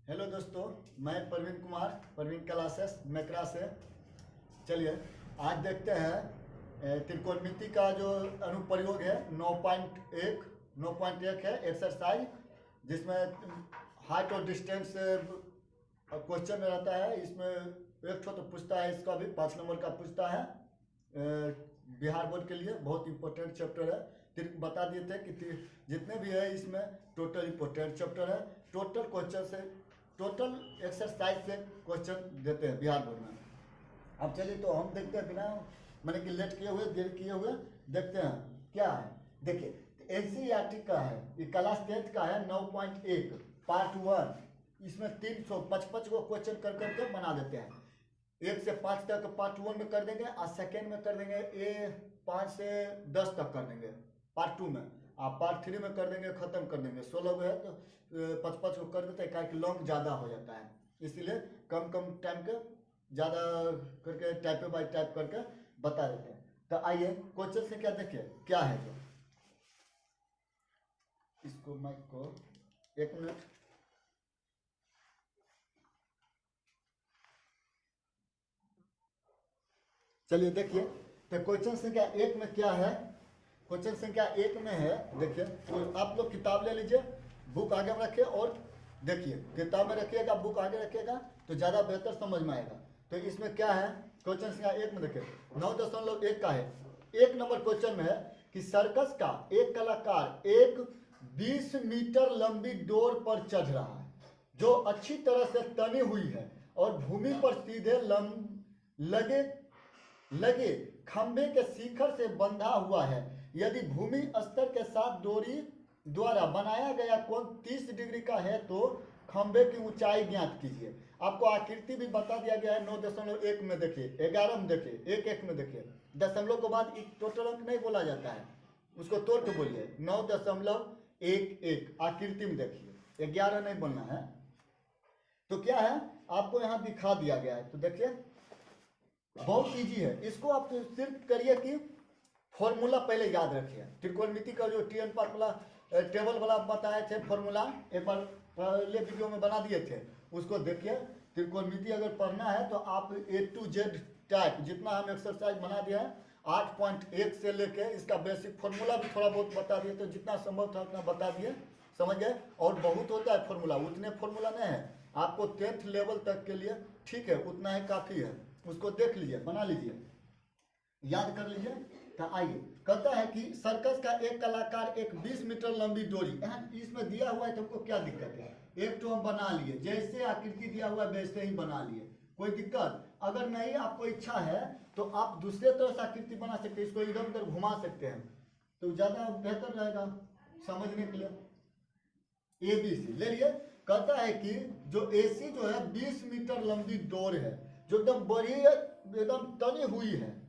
Hello दोस्तों, मैं Praveen Kumar, Praveen classes मैकरा से। चलिए आज देखते हैं त्रिकोणमिति का जो अनुप्रयोग है 9.1 है एक्सरसाइज, जिसमें हाइट और डिस्टेंस क्वेश्चन रहता है। इसमें एक तो पूछता है, इसका भी 5 नंबर का पूछता है। बिहार बोर्ड के लिए बहुत इंपॉर्टेंट चैप्टर है। फिर बता दिए थे कि जितने भी है इसमें टोटल इंपॉर्टेंट चैप्टर है। टोटल क्वेश्चन से, टोटल एक्सरसाइज से क्वेश्चन देते हैं बिहार बोर्ड में। अब चलिए तो हम देखते हैं, बिना मैंने कि लेट किए हुए, देर किए हुए देखते हैं क्या है। देखिए एनसीईआरटी का है, ये क्लास 10th का है 9.1 पार्ट 1। इसमें 355 को क्वेश्चन कर करके बना देते हैं। 1 से 5 तक पार्ट 1 में कर देंगे और सेकेंड में कर देंगे 5 से 10 तक कर देंगे पार्ट 2 में। आप पार्ट 3 में कर देंगे, खत्म कर देंगे। 16 है तो 55 को कर देते हैं, क्या कि लॉन्ग ज़्यादा हो जाता है, इसीलिए कम कम टाइम के ज़्यादा करके टाइप बाई टाइप करके बता देते हैं। तो आइए क्वेश्चन से क्या देखिए क्या है। जो इसको माइक को 1 मिनट। चलिए देखिए तो क्वेश्चन संख्या 1 में क्या है। क्वेश्चन संख्या 1 में है, देखिए तो आप लोग किताब ले लीजिए, बुक आगे में रखिए और देखिए। किताब में रखिएगा, बुक आगे रखिएगा तो ज़्यादा बेहतर समझ में आएगा। तो इसमें क्या है, क्वेश्चन संख्या 1 में देखिए 9.1 का है। 1 नंबर क्वेश्चन में है कि सर्कस का एक कलाकार एक 20 मीटर लंबी डोर पर चढ़ रहा है, जो अच्छी तरह से तनी हुई है और भूमि पर सीधे लगे खंबे के शिखर से बंधा हुआ है। यदि भूमि स्तर के साथ डोरी द्वारा बनाया गया कोण 30 डिग्री का है तो खंबे की ऊंचाई ज्ञात कीजिए। आपको आकृति भी बता दिया गया है 9.1 में देखिए, 11 में देखिए, 1 में देखिए। दशमलव के बाद एक टोटल अंक नहीं बोला जाता है, उसको तोड़ के बोलिए। 9.11 आकृति में देखिए, 11 नहीं बोलना है। तो क्या है आपको यहाँ दिखा दिया गया है, तो देखिए बहुत इजी है। इसको आप सिर्फ करिए कि फॉर्मूला पहले याद रखिए। त्रिकोणमिति का जो टी एन वाला टेबल वाला बताए थे फॉर्मूला, एक बार पहले वीडियो में बना दिए थे, उसको देखिए। त्रिकोणमिति अगर पढ़ना है तो आप A to Z टाइप जितना हम एक्सरसाइज बना दिया है 8.1 से लेके इसका बेसिक फॉर्मूला भी थोड़ा बहुत बता दिए, तो जितना संभव था उतना बता दिए, समझ गए। और बहुत होता है फॉर्मूला, उतने फॉर्मूला नहीं है आपको 10th लेवल तक के लिए, ठीक है, उतना ही काफ़ी है। उसको देख लीजिए, बना लीजिए, याद कर लीजिए। तो आइए कहता है कि सर्कस का एक कलाकार एक 20 मीटर लंबी डोरी, इसमें दिया हुआ है, तुमको क्या दिक्कत है। एक तो हम बना लिए, जैसे आकृति दिया हुआ है वैसे ही बना लिए, कोई दिक्कत। अगर नहीं आपको इच्छा है तो आप दूसरे तरह से आकृति बना सकते हैं, इसको इधर उधर घुमा सकते हैं, तो ज़्यादा बेहतर रहेगा समझने के लिए। ABC ले लिए। कहता है कि जो AC जो है 20 मीटर लंबी डोर है, जो एकदम बड़ी एकदम तनी हुई है,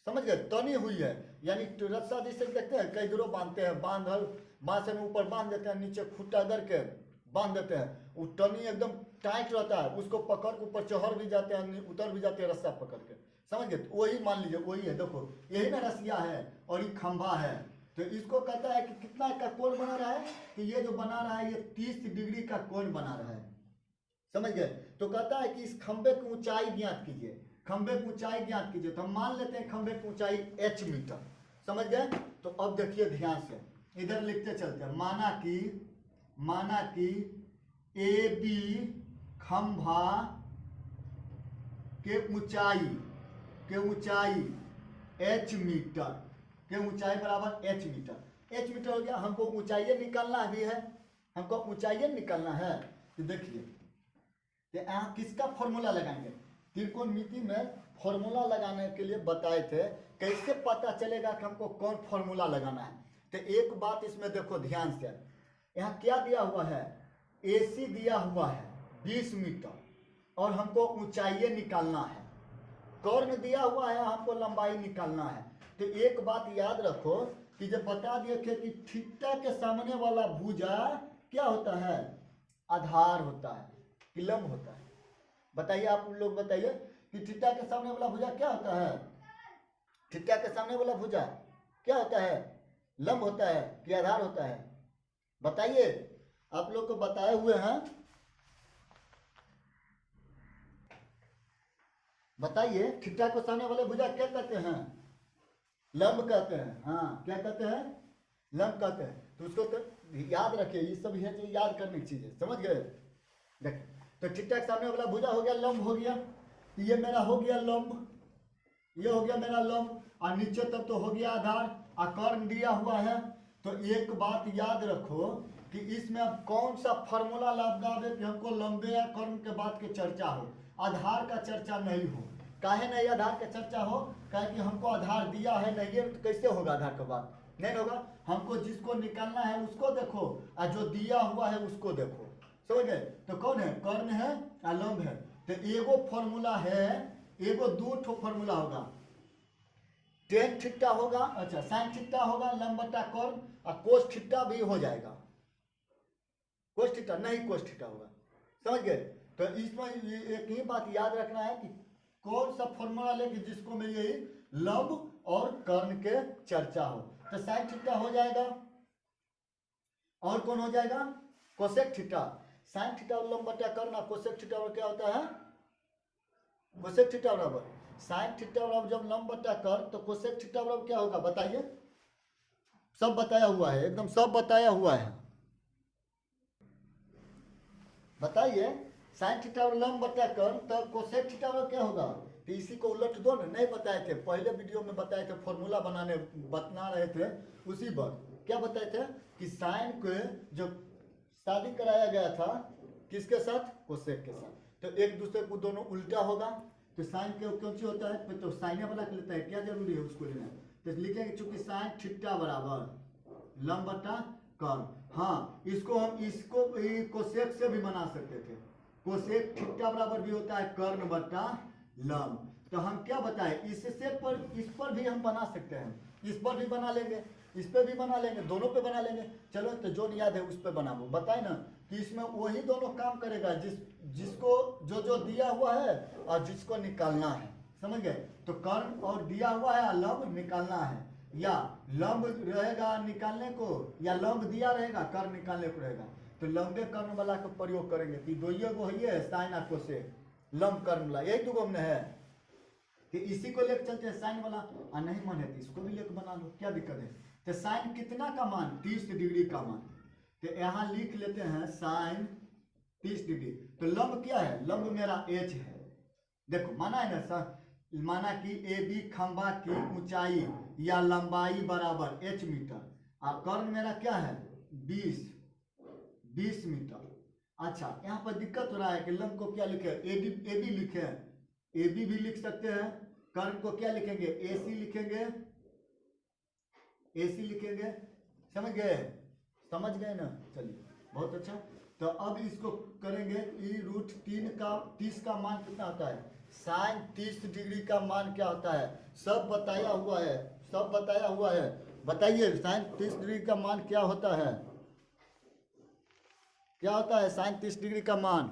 समझ गए, तनी हुई है। यानी रस्सा जैसे देखते हैं कई दूरों बांधते हैं, बांसे में ऊपर बांध देते हैं, नीचे खुट्टा करके बांध देते हैं, वो टनी एकदम टाइट रहता है, उसको पकड़ के ऊपर चढ़ भी जाते हैं, उतर भी जाते हैं रस्सा पकड़ के, समझ गए। तो वही मान लीजिए, वही है, देखो यही ना रस्सिया है और ये खंभा है। तो इसको कहता है कि कितना का कोण बना रहा है, कि ये जो बना रहा है ये 30 डिग्री का कोण बना रहा है, समझ गए। तो कहता है कि इस खंबे की ऊंचाई ज्ञात कीजिए, खंबे की ऊंचाई ज्ञात कीजिए। तो हम मान लेते हैं खंबे की ऊंचाई h मीटर, समझ गए। तो अब देखिए ध्यान से, इधर लिखते चलते हैं। माना कि AB खंभा के ऊंचाई h मीटर, के ऊंचाई बराबर h मीटर। h मीटर हो गया, हमको ऊंचाई निकालना भी है, हमको ऊंचाई निकालना है। तो देखिए यहाँ किसका फॉर्मूला लगाएंगे, त्रिकोणमिति में फॉर्मूला लगाने के लिए बताए थे। कैसे पता चलेगा कि हमको कौन फॉर्मूला लगाना है। तो एक बात इसमें देखो ध्यान से, यहाँ क्या दिया हुआ है, AC दिया हुआ है 20 मीटर और हमको ऊंचाई निकालना है। कर्ण दिया हुआ है, हमको लंबाई निकालना है। तो एक बात याद रखो कि जब बता दिए थे कि थीटा के सामने वाला भुजा क्या होता है, आधार होता है कि लंब होता है। बताइए आप लोग बताइए कि थीटा के सामने वाला भुजा क्या होता है, थीटा के सामने वाला भुजा क्या होता है, लंब होता है कि आधार होता है। बताइए, आप लोग को बताए हुए हैं बताइए, थीटा को सामने वाले भुजा क्या कहते हैं? लंब कहते हैं। हाँ, क्या कहते हैं? लंब कहते हैं। तो उसको तो याद रखिए, ये सब है जो याद करने की चीज है, समझ गए? देखिए, तो थीटा के सामने वाला भुजा हो गया लंब हो गया, तो ये मेरा हो गया लंब, ये हो गया मेरा लंब, और नीचे तक तो हो गया आधार, और कर्ण दिया हुआ है। तो एक बात याद रखो कि इसमें अब कौन सा फॉर्मूला लाभदायक है कि हमको लंबे या कर्ण के बाद की चर्चा हो, आधार का चर्चा नहीं हो। काहे नहीं आधार का चर्चा हो? काहे कि हमको आधार दिया है नहीं है, तो कैसे होगा आधार के बाद? नहीं होगा। हमको जिसको निकालना है उसको देखो, और जो दिया हुआ है उसको देखो, समझ गए? तो कौन है? कर्ण है या लंब है। तो एगो फॉर्मूला है, एगो दो ठो फॉर्मूला होगा, टेन थीटा होगा, अच्छा साइन थीटा होगा लंब बटा कर्ण, और कोस थीटा भी हो जाएगा। कोस थीटा नहीं, कोस थीटा होगा, समझ गए? तो इसमें एक ही बात याद रखना है कि कौन सा फॉर्मूला लेके जिसको में यही लंब और कर्ण के चर्चा हो। तो साइन थीटा हो जाएगा, और कौन हो जाएगा? Cosec theta. साइन थीटा और लंब बटा कर्ण, और कोसेक थीटा और क्या होता है? कोसेक थीटा बराबर साइन थीटा बराबर जब लंब बटा कर्ण, तो कोसेक थीटा बराबर क्या होगा बताइए? सब बताया हुआ है, एकदम सब बताया हुआ है। बताइए, साइन थीटा और लंब बटा कर्ण, तो कोसेक थीटा बराबर क्या होगा? तो इसी को उलट दो ना, नहीं बताए थे पहले वीडियो में, बताए थे फॉर्मूला बता रहे थे उसी वक्त। क्या बताए थे कि साइन को जो शादी कराया गया था किसके साथ? कोसेक के साथ। तो एक दूसरे को दोनों उल्टा होगा, तो साइन के कौन सी होता है? तो साइने वाला के लेता है, क्या जरूरी है उसको लेना? तो लिखेंगे चूंकि साइन थीटा बराबर लंब बटा कर्ण। हाँ, इसको हम इसको कोसेक से भी बना सकते थे, कोसेक थीटा बराबर भी होता है कर्ण बटा लंब। तो हम क्या बताए, इससे पर इस पर भी हम बना सकते हैं, इस पर भी बना लेंगे, इस पे भी बना लेंगे, दोनों पे बना लेंगे। चलो, तो जो याद है उस पे बनाओ। बताए ना कि इसमें वही दोनों काम करेगा जिसको जो दिया हुआ है और जिसको निकालना है, समझ गए? तो कर्ण और दिया हुआ है, लंब निकालना है, या लंब रहेगा निकालने को, या लंब दिया रहेगा कर्ण निकालने को रहेगा। तो लंबे कर्ण वाला का प्रयोग करेंगे कि दो गो है साइन और कोसेक, लंब कर्ण वाला, यही दो हमने है कि इसी को लेकर चलते हैं साइन वाला। और नहीं मन है तो इसको भी लेकर बना लो, क्या दिक्कत है? तो साइन कितना का मान? 30 डिग्री का मान। तो यहाँ लिख लेते हैं साइन 30 डिग्री। तो लंब क्या है? लंब मेरा एच है, देखो माना है ना सर, माना कि ए बी खंभा की ऊंचाई या लंबाई बराबर एच मीटर, और कर्ण मेरा क्या है? 20 मीटर। अच्छा, यहाँ पर दिक्कत हो रहा है कि लंब को क्या लिखे? ए बी लिखे, ए बी भी लिख सकते हैं। कर्ण को क्या लिखेंगे? ए सी लिखेंगे, ए सी लिखेंगे, समझ गए? समझ गए ना? चलिए, बहुत अच्छा। तो अब इसको करेंगे, √3 का 30 का मान कितना होता है? साइन 30 डिग्री का मान क्या होता है? सब बताया हुआ है, सब बताया हुआ है। बताइए, साइन 30 डिग्री का मान क्या होता है? क्या होता है साइन 30 डिग्री का मान?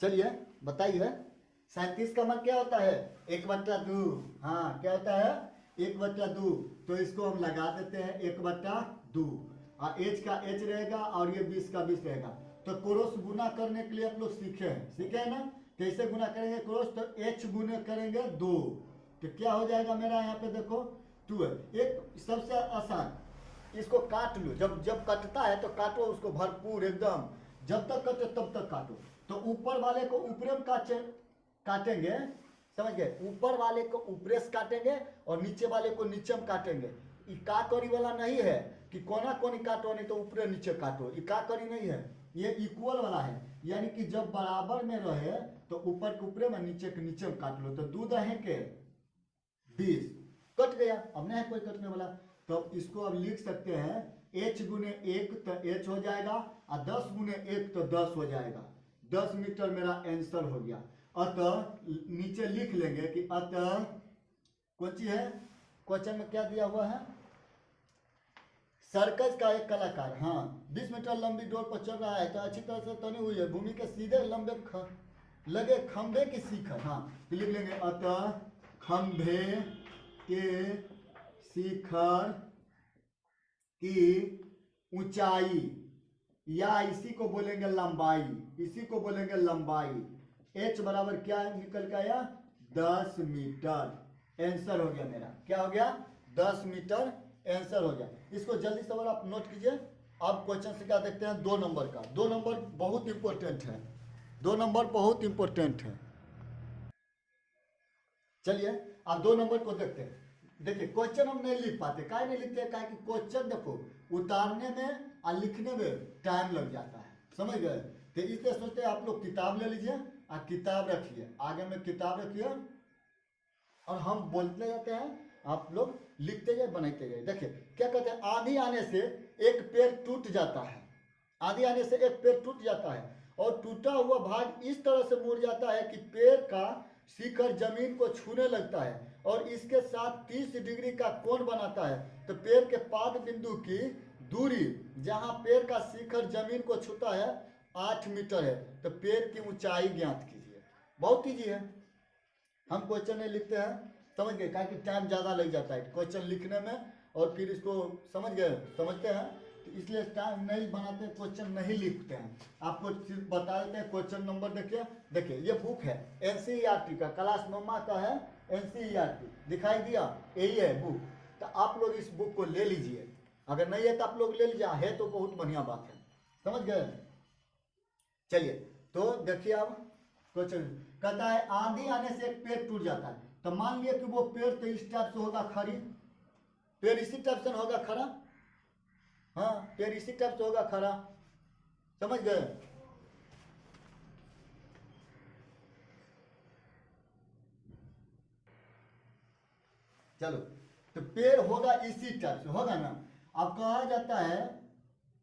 चलिए बताइए, साइन 30 का मान क्या होता है? 1/2। हाँ, क्या होता है? 1/2। तो इसको हम लगा देते हैं 1/2, और एच का एच रहेगा और ये 20 का 20 रहेगा। तो क्रॉस गुना करने के लिए आप लोग सीखे हैं ना? कैसे गुना करेंगे क्रॉस? तो एच गुने करेंगे 2, तो क्या हो जाएगा मेरा? यहाँ पे देखो 2 है। एक सबसे आसान, इसको काट लो, जब कटता है तो काटो उसको भरपूर एकदम, जब तक कटे तब तक काटो। तो ऊपर वाले को ऊपरे में काटेंगे, समझ गए? ऊपर वाले को ऊपरे से काटेंगे और नीचे वाले को नीचे में काटेंगे। ये काकरी वाला नहीं है कि कोना कोनी काटो नहीं तो ऊपरे नीचे काटो, ये काकरी नहीं है, ये इक्वल वाला है। यानी कि जब बराबर में रहे तो ऊपर के ऊपरे में, नीचे के नीचे में काट लो। तो 2 रहे के 20 कट गया, अब नहीं है कोई कटने वाला। तो इसको अब लिख सकते हैं h गुने 1 तो h हो जाएगा, और 10 गुने 1 तो 10 हो जाएगा। 10 मीटर मेरा आंसर हो गया। अतः नीचे लिख लेंगे कि अतः कौन सी है? क्वेश्चन में क्या दिया हुआ है? सर्कस का एक कलाकार, हाँ, 20 मीटर लंबी डोर पर चल रहा है, तो अच्छी तरह से तनी हुई है, भूमि के सीधे लंबे लगे खंभे की शिखर। हाँ, तो लिख लेंगे अतः खंभे के शिखर की ऊंचाई, या इसी को बोलेंगे लंबाई, इसी को बोलेंगे लंबाई। h बराबर क्या निकल के आया? 10 मीटर। आंसर हो गया मेरा, क्या हो गया? 10 मीटर आंसर हो गया। इसको जल्दी से आप नोट कीजिए। अब क्वेश्चन से क्या देखते हैं? 2 नंबर का। 2 नंबर बहुत इंपॉर्टेंट है, 2 नंबर बहुत इंपॉर्टेंट है। चलिए अब 2 नंबर को देखते हैं। देखिए क्वेश्चन हम नहीं लिख पाते, काहे नहीं लिखते? काहे कि क्वेश्चन देखो उतारने में और लिखने में टाइम लग जाता है, समझ गए? तो इसलिए सोचते हैं आप लोग किताब ले लीजिए और किताब रखिए, आगे में किताब रखिए और हम बोलते जाते हैं, आप लोग लिखते जाए, बनाते जाए। देखिए क्या कहते हैं? आंधी आने से एक पेड़ टूट जाता है, आंधी आने से एक पेड़ टूट जाता है और टूटा हुआ भाग इस तरह से मुड़ जाता है कि पेड़ का शिखर जमीन को छूने लगता है और इसके साथ 30 डिग्री का कोण बनाता है। तो पेड़ के पाद बिंदु की दूरी जहां पेड़ का शिखर जमीन को छूता है 8 मीटर है। तो पेड़ की ऊंचाई ज्ञात कीजिए। बहुत ईजी है, हम क्वेश्चन नहीं लिखते हैं, समझ गए? क्या कि टाइम ज़्यादा लग जाता है क्वेश्चन लिखने में और फिर इसको समझ गए, समझते हैं, तो इसलिए टाइम नहीं बनाते, क्वेश्चन नहीं लिखते हैं। आपको सिर्फ बता देते हैं क्वेश्चन नंबर। देखिए देखिए ये बुक है एनसीईआरटी का, क्लास 9 का है एनसीईआरटी, दिखाई दिया? यही है बुक। तो आप लोग इस बुक को ले लीजिए, अगर नहीं है तो आप लोग ले लीजिए, है तो बहुत बढ़िया बात है, समझ गए? चलिए तो देखिए अब क्वेश्चन कहता है आंधी आने से एक पेड़ टूट जाता है। तो मान लिया कि वो पेड़ तो इस टाइप से होगा, खड़ी पेड़ इसी टाइप से होगा खड़ा, हाँ पेड़ इसी टाइप से होगा खड़ा, समझ गए? चलो तो पेड़ होगा इसी टाइप से, होगा ना? अब कहा जाता है,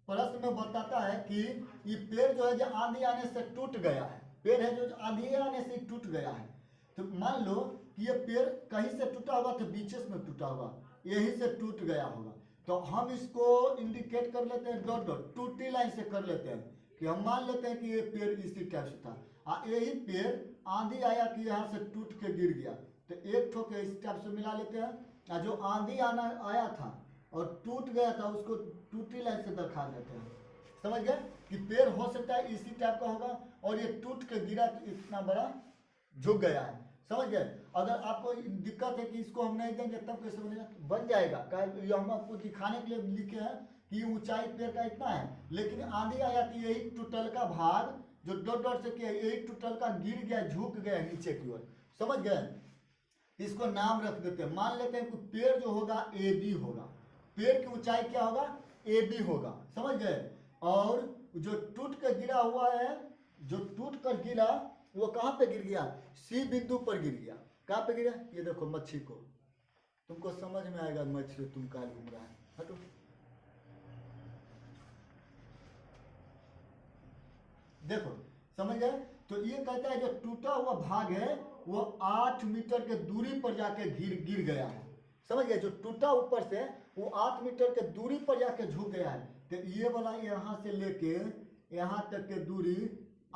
प्रश्न में बताता है कि ये पेड़ जो है जो आंधी आने से टूट गया है, पेड़ है जो आंधी आने से टूट गया है। तो मान लो कि ये पेड़ कहीं से टूटा होगा, तो बीच में टूटा होगा, यहीं से टूट गया होगा। तो हम इसको इंडिकेट कर लेते हैं डॉट डॉट, टूटी लाइन से कर लेते हैं कि हम मान लेते हैं कि ये पेड़ इसी टाइप से था, यही पेड़ आंधी आया कि यहाँ से टूट के गिर गया, तो एक ठोक इस टाइप से मिला लेते हैं। जो आंधी आना आया था और टूट गया था उसको टूटी लाइन से दिखा देते हैं, समझ गए? कि पेड़ हो सकता है इसी टाइप का होगा और ये टूट के गिरा तो इतना बड़ा झुक गया है, समझ गए? अगर आपको दिक्कत है कि इसको हम नहीं देंगे तब कैसे बनेगा? बन जाएगा। ये हम आपको दिखाने के लिए लिखे हैं कि ऊंचाई पेड़ का इतना है, लेकिन आंधी आया कि यही टूटल का भाग जो डॉट डॉट से किया यही टूटल का गिर गया, झुक गया नीचे की ओर, समझ गए? इसको नाम रख देते हैं, मान लेते हैं कि पेड़ जो होगा ए बी होगा, पेड़ की ऊंचाई क्या होगा? ए बी होगा, समझ गए? और जो टूट कर गिरा हुआ है, जो टूट कर गिरा वो कहाँ पे गिर गया? सी बिंदु पर गिर गया। कहाँ पे गिरा? ये देखो मच्छी को, तुमको समझ में आएगा मच्छी तुम कहाँ घूम रहा है, हटो। देखो समझ गए? तो ये कहता है जो टूटा हुआ भाग है वो 8 मीटर के दूरी पर जाके गिर गया है, समझ गए? जो टूटा ऊपर से वो 8 मीटर के दूरी पर जाके झुक गया है। तो ये वाला यहाँ से लेके यहाँ तक के दूरी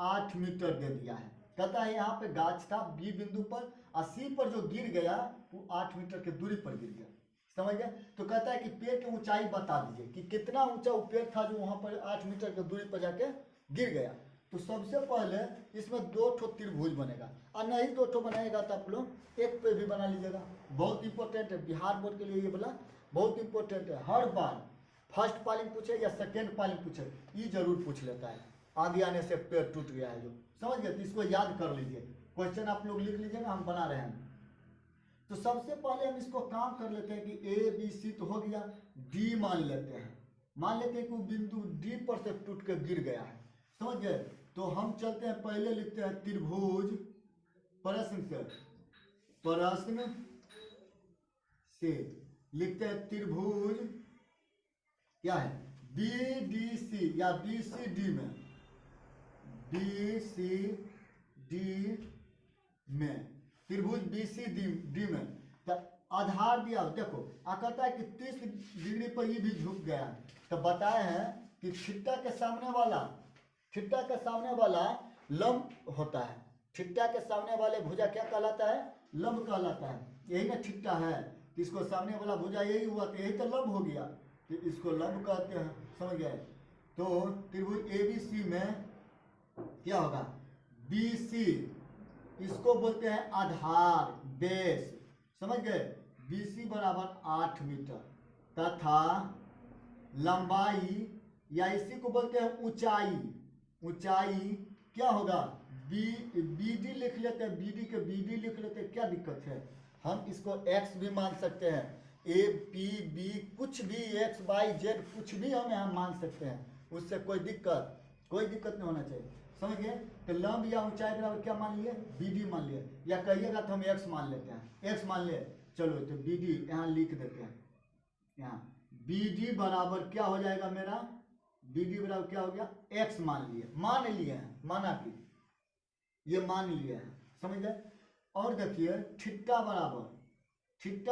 8 मीटर दे दिया है। कहता है यहाँ पे गाछ था बी बिंदु पर, और सी पर जो गिर गया वो 8 मीटर के दूरी पर गिर गया, समझ गए? तो कहता है कि पेड़ की ऊंचाई बता दीजिए कि कितना ऊंचा वो पेड़ था जो वहां पर 8 मीटर की दूरी पर जाके गिर गया। तो सबसे पहले इसमें 2 ठो त्रिभुज बनेगा, और नहीं 2 ठो बनाएगा तो आप लोग एक पे भी बना लीजिएगा। बहुत इंपॉर्टेंट है, बिहार बोर्ड के लिए ये बोला बहुत इंपॉर्टेंट है। हर बार फर्स्ट पालिंग पूछे या सेकेंड पालिंग पूछे, ये जरूर पूछ लेता है। आंधी आने से पेड़ टूट गया है जो, समझ गए? तो इसको याद कर लीजिए, क्वेश्चन आप लोग लिख लीजिएगा, हम बना रहे हैं। तो सबसे पहले हम इसको काम कर लेते हैं कि ए बी सी तो हो गया, डी मान लेते हैं, मान लेते हैं कि वो बिंदु डी पर से टूट के गिर गया है, समझ गए? तो हम चलते हैं, पहले लिखते हैं त्रिभुज, प्रश्न से लिखते हैं त्रिभुज क्या है? बी डी सी या बी सी डी में, बी सी डी में, त्रिभुज बी सी डी में। तो आधार दिया, देखो कहता है कि 30 डिग्री पर ये भी झुक गया। तो बताए हैं कि छिट्टा के सामने वाला लंब होता है, छिट्टा के सामने वाले भुजा क्या कहलाता है? लंब कहलाता है। यही ना छिट्टा है, इसको सामने वाला भुजा यही हुआ तो यही तो लंब हो गया, कि इसको लंब कहते हैं, समझ गए। तो त्रिभुज ABC में क्या होगा, BC इसको बोलते हैं आधार, बेस, समझ गए। BC बराबर 8 मीटर तथा लंबाई, या इसी को बोलते हैं ऊंचाई, ऊंचाई क्या होगा, BD लिख लेते हैं, BD के BD लिख लेते हैं, क्या दिक्कत है। हम इसको X भी मान सकते हैं, APB कुछ भी, XYZ कुछ भी हम यहाँ मान सकते हैं, उससे कोई दिक्कत नहीं होना चाहिए, समझ गए। तो लंब या ऊंचाई बराबर क्या मान लिए, BD मान लिए, या कहिएगा तो हम X मान लेते हैं, X मान लिए। चलो तो BD यहाँ लिख देते हैं, यहाँ BD बराबर क्या हो जाएगा मेरा, BD बराबर क्या हो गया, X मान लिए हैं, माना कि ये मान लिए हैं, समझ गए। और देखिए थीटा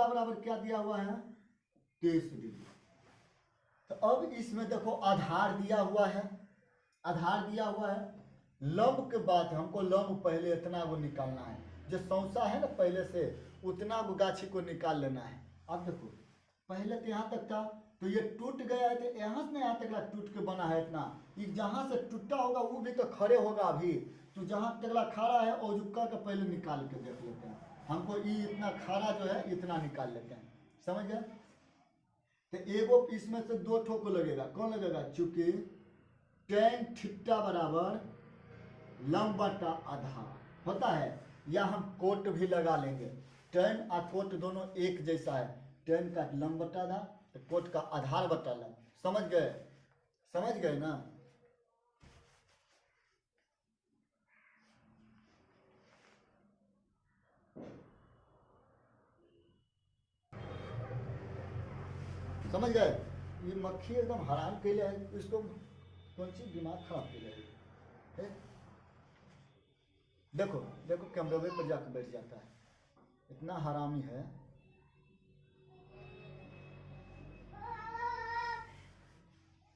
बराबर क्या दिया हुआ है, 23 डिग्री। तो अब इसमें देखो आधार दिया हुआ है, लंब के बाद हमको लंब पहले इतना वो निकालना है, जो सौसा है ना पहले से उतना वो गाछी को निकाल लेना है। अब देखो पहले तो यहाँ तक था, तो ये टूट गया है, तो यहाँ से यहाँ तक टूट के बना है इतना, ये जहाँ से टूटा होगा वो भी तो खड़े होगा अभी, तो जहाँ तक खड़ा है औजुक्का का पहले निकाल के देख लेते हैं, हमको ये इतना खड़ा जो है इतना निकाल लेते हैं, समझ गए। तो एगो इसमें से दो ठो को लगेगा, कौन लगेगा, चूंकि tan थीटा बराबर लंब बटा आधार होता है, या हम कोट भी लगा लेंगे, tan और कोट दोनों एक जैसा है, tan का लंब बटा आधार, तो कोट का आधार बटा लंब, समझ गए ना। समझ गए। ये मक्खी एकदम हराम के लिए है, इसको कौन सी दिमाग खराब के लिए है। देखो कैमरे पर जाकर बैठ जाता है, इतना हरामी है।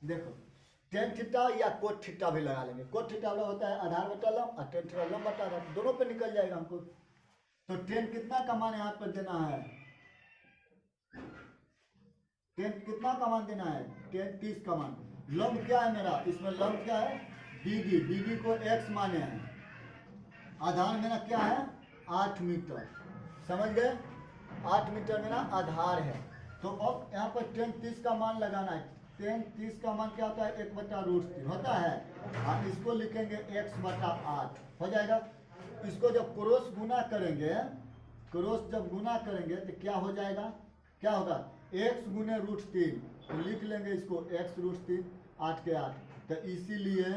देखो tan थीटा या कोट थीटा भी लगा लेंगे, कोट थीटा वाला होता है आधार बटा लंब, और tan थीटा लंब बटा आधार, दोनों पे निकल जाएगा हमको। तो tan कितना का मान यहाँ पर देना है, tan कितना का मान देना है, tan 30 का मान। लंब क्या है मेरा, इसमें लंब क्या है, BD को X माने हैं, आधार मेरा क्या है 8 मीटर, समझ गए। 8 मीटर मेरा आधार है। तो अब यहाँ पर tan 30 का मान लगाना है, tan 30 का मान क्या होता है, 1/√3 होता है, और इसको लिखेंगे x बटा 8 हो जाएगा। इसको जब क्रॉस गुना करेंगे, जब गुना करेंगे तो क्या हो जाएगा, क्या होगा, x गुने √3, तो लिख लेंगे इसको x √3, 8 के 8, तो इसीलिए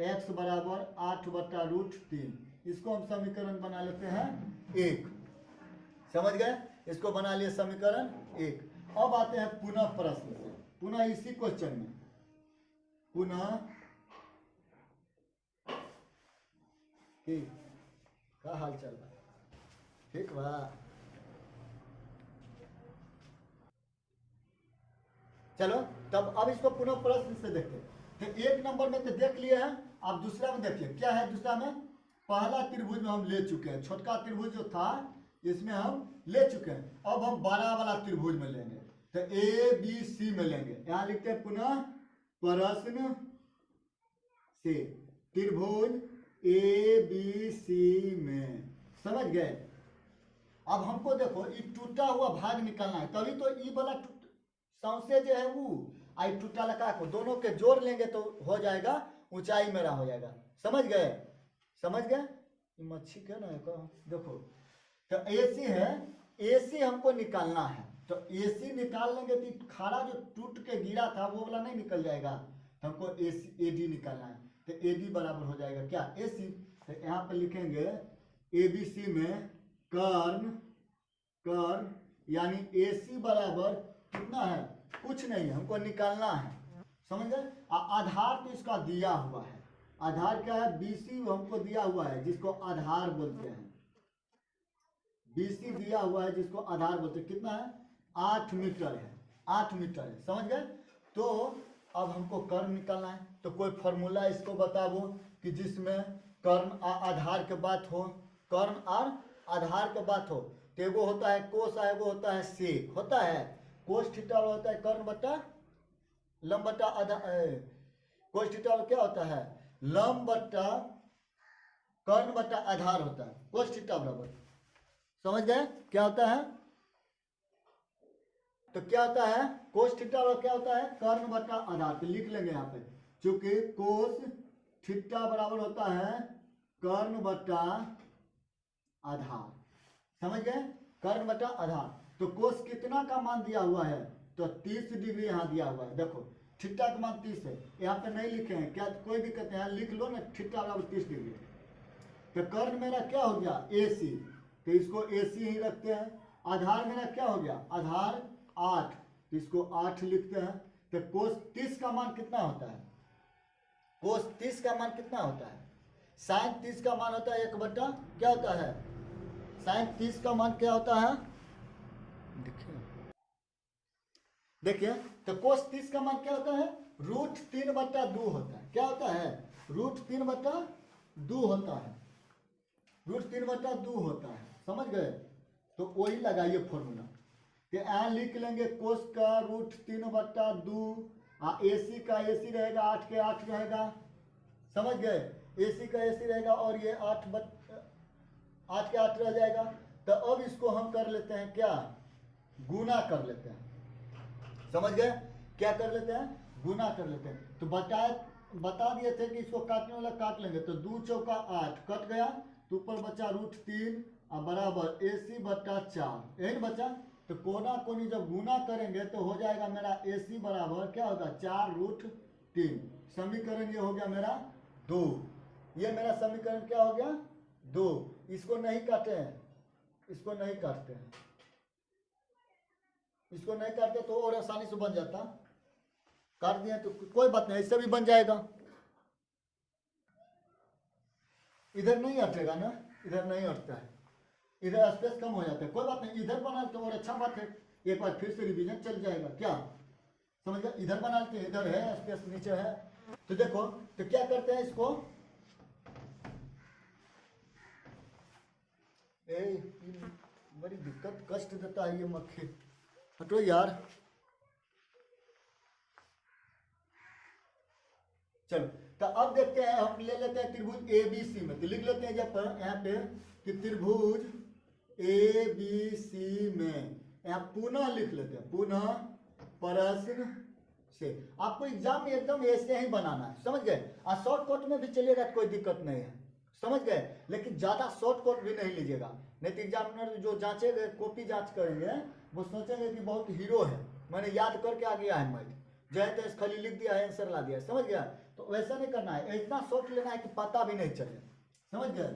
x बराबर 8/√3, इसको हम समीकरण बना लेते हैं 1, समझ गए। इसको बना लिए समीकरण 1। अब आते हैं पुनः प्रश्न से, पुनः इसी क्वेश्चन में, पुनः क्या हाल चल रहा है, ठीक बा। चलो तब अब इसको पुनः प्रश्न से देखते हैं। तो 1 नंबर में तो देख लिए हैं, अब दूसरा में देखिए क्या है। दूसरा में पहला त्रिभुज में हम ले चुके हैं, छोटका त्रिभुज जो था इसमें हम ले चुके हैं, अब हम बड़ा वाला त्रिभुज में लेंगे, तो ABC में लेंगे। यहाँ लिखते हैं पुनः प्रश्न से त्रिभुज ABC में, समझ गए। अब हमको देखो ये टूटा हुआ भाग निकालना है, तभी तो ई वाला सौंसे जो है वो आई टूटा लगा को दोनों के जोड़ लेंगे तो हो जाएगा, ऊंचाई मेरा हो जाएगा, समझ गए। मच्छी क्या ना देखो, तो AC है, AC हमको निकालना है, तो AC निकाल लेंगे तो खाड़ा जो टूट के गिरा था वो वाला नहीं निकल जाएगा, हमको AD निकालना है, तो AD बराबर हो जाएगा क्या, AC। तो यहाँ पर लिखेंगे ABC में कर्ण यानी AC बराबर कितना है, कुछ नहीं है, हमको निकालना है, समझ गए। आधार तो इसका दिया हुआ है, आधार क्या है, BC हमको दिया हुआ है जिसको आधार बोलते हैं, BC दिया हुआ है जिसको आधार बोलते हैं, कितना है 8 मीटर है, 8 मीटर है, समझ गए। तो अब हमको कर्ण निकालना है, तो कोई फॉर्मूला इसको बताओ कि जिसमें कर्ण आधार के बात हो, कर्ण और आधार के बात हो। तो एगो होता है कोस, एगो होता है सेक, होता है कोस थीटा होता है कर्ण बटा लंब बट्टा कोस थीटा क्या होता है, लंब बट्टा कर्ण बट्टा आधार होता है, कोस थीटा बराबर, समझ गए क्या होता है। तो क्या होता है कोस थीटा बराबर क्या होता है, कर्ण बट्टा आधार। तो लिख लेंगे यहाँ पे, चूंकि कोस थीटा बराबर होता है कर्ण बट्टा आधार, समझ गए, कर्ण बट्टा आधार। तो कोस कितना का मान दिया हुआ है, तो 30 डिग्री यहाँ दिया हुआ है। देखो थीटा का मान 30 है, यहाँ पे नहीं लिखे हैं, क्या कोई दिक्कत नहीं, यहाँ लिख लो ना, थीटा बराबर 30 डिग्री। तो कर्ण मेरा क्या हो गया AC, तो इसको AC ही रखते हैं। आधार मेरा क्या हो गया, आधार 8, तो इसको 8 लिखते हैं। तो कोस 30 का मान कितना होता है, कोस 30 का मान कितना होता है, साइन 30 का मान होता है 1 बट्टा क्या होता है, साइन 30 का मान क्या होता है, देखिए तो कोस 30 का मान क्या होता है, √3/2 होता है। क्या होता है, √3/2 होता है, √3/2 होता है, समझ गए। तो वही लगाइए फॉर्मूला, कि यहाँ लिख लेंगे कोस का √3/2, AC का AC रहेगा, 8 के 8 रहेगा, समझ गए, AC का AC रहेगा, और ये 8 के 8 रह जाएगा। तो अब इसको हम कर लेते हैं क्या, गुना कर लेते हैं, समझ गए, क्या कर लेते हैं, गुना कर लेते हैं। तो बता दिए थे कि इसको काटने वाला काट लेंगे, तो 2 चौका 8 कट गया, तो ऊपर बचा √3 और बराबर AC/4, यही बचा। तो कोना कोनी जब गुना करेंगे तो हो जाएगा मेरा AC बराबर क्या होगा, 4√3। समीकरण ये हो गया मेरा 2, ये मेरा समीकरण क्या हो गया 2। इसको नहीं काटे हैं, इसको नहीं काटते हैं, इसको नहीं काटते तो और आसानी से बन जाता, काट दिए तो कोई बात नहीं, इससे भी बन जाएगा। इधर नहीं हटेगा ना, इधर नहीं हटता है, इधर स्पेस कम हो जाता है, कोई बात नहीं, इधर बना तो और अच्छा बात है, एक बार फिर से रिवीजन चल जाएगा, क्या समझ गया। इधर बना लेते हैं, इधर है स्पेस, नीचे है। तो देखो तो क्या करते हैं इसको, बड़ी दिक्कत कष्ट देता है ये मक्खी, हटो यार। चलो तो अब देखते हैं, हम ले लेते हैं त्रिभुज ABC में, तो लिख लेते हैं जब यहाँ पे कि त्रिभुज ABC में, यहाँ पुनः लिख लेते हैं, पुनः प्रश्न से। आपको एग्जाम में एकदम ऐसे ही बनाना है, समझ गए। और शॉर्टकट में भी चलिएगा, कोई दिक्कत नहीं है, समझ गए, लेकिन ज्यादा शॉर्टकट भी नहीं लीजिएगा, नहीं तो एग्जामिनर जो जांचेंगे, कॉपी जांच करेंगे, वो सोचेंगे कि बहुत हीरो है, मैंने याद करके आ गया है, मैं जय तेज खाली लिख दिया है, आंसर ला दिया, समझ गया। तो वैसा नहीं करना है, इतना शॉर्ट लेना है कि पता भी नहीं चले, समझ गए।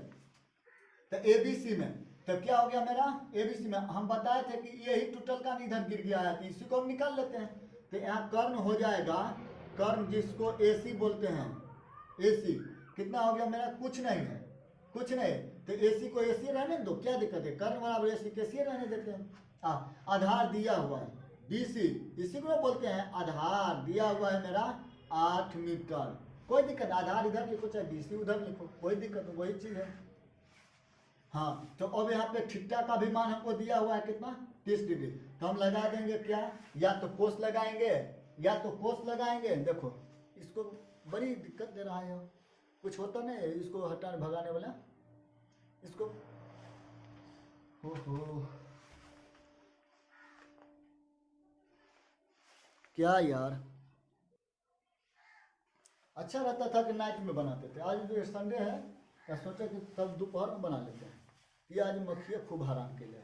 तो ABC में तो क्या हो गया मेरा, ABC में हम बताए थे कि यही टोटल का इधर गिर गया है, तो इसी को हम निकाल लेते हैं। तो यहाँ कर्ण हो जाएगा, कर्ण जिसको AC बोलते हैं, AC कितना हो गया मेरा, कुछ नहीं है, कुछ नहीं। तो AC को AC रहने दो, क्या दिक्कत है, कर्ण बराबर AC कैसे रहने देते हैं। आधार दिया हुआ है BC, इसी को बोलते हैं आधार, दिया हुआ है मेरा 8 मीटर, कोई दिक्कत, आधार इधर लिखो चाहे BC उधर लिखो, कोई दिक्कत, वही चीज है। हाँ तो अब यहाँ पे थीटा का भी मान हमको दिया हुआ है कितना, 30 डिग्री। तो हम लगा देंगे क्या, या तो कोस लगाएंगे, या तो कोस लगाएंगे। देखो इसको बड़ी दिक्कत दे रहा है, कुछ होता नहीं, इसको हटाने भगाने वाला, इसको हो क्या यार। अच्छा रहता था कि नाइट में बनाते थे, आज जो संडे है, या सोचा कि तब दोपहर में बना लेते हैं। ये आज मक्खियाँ खूब हराम के लिए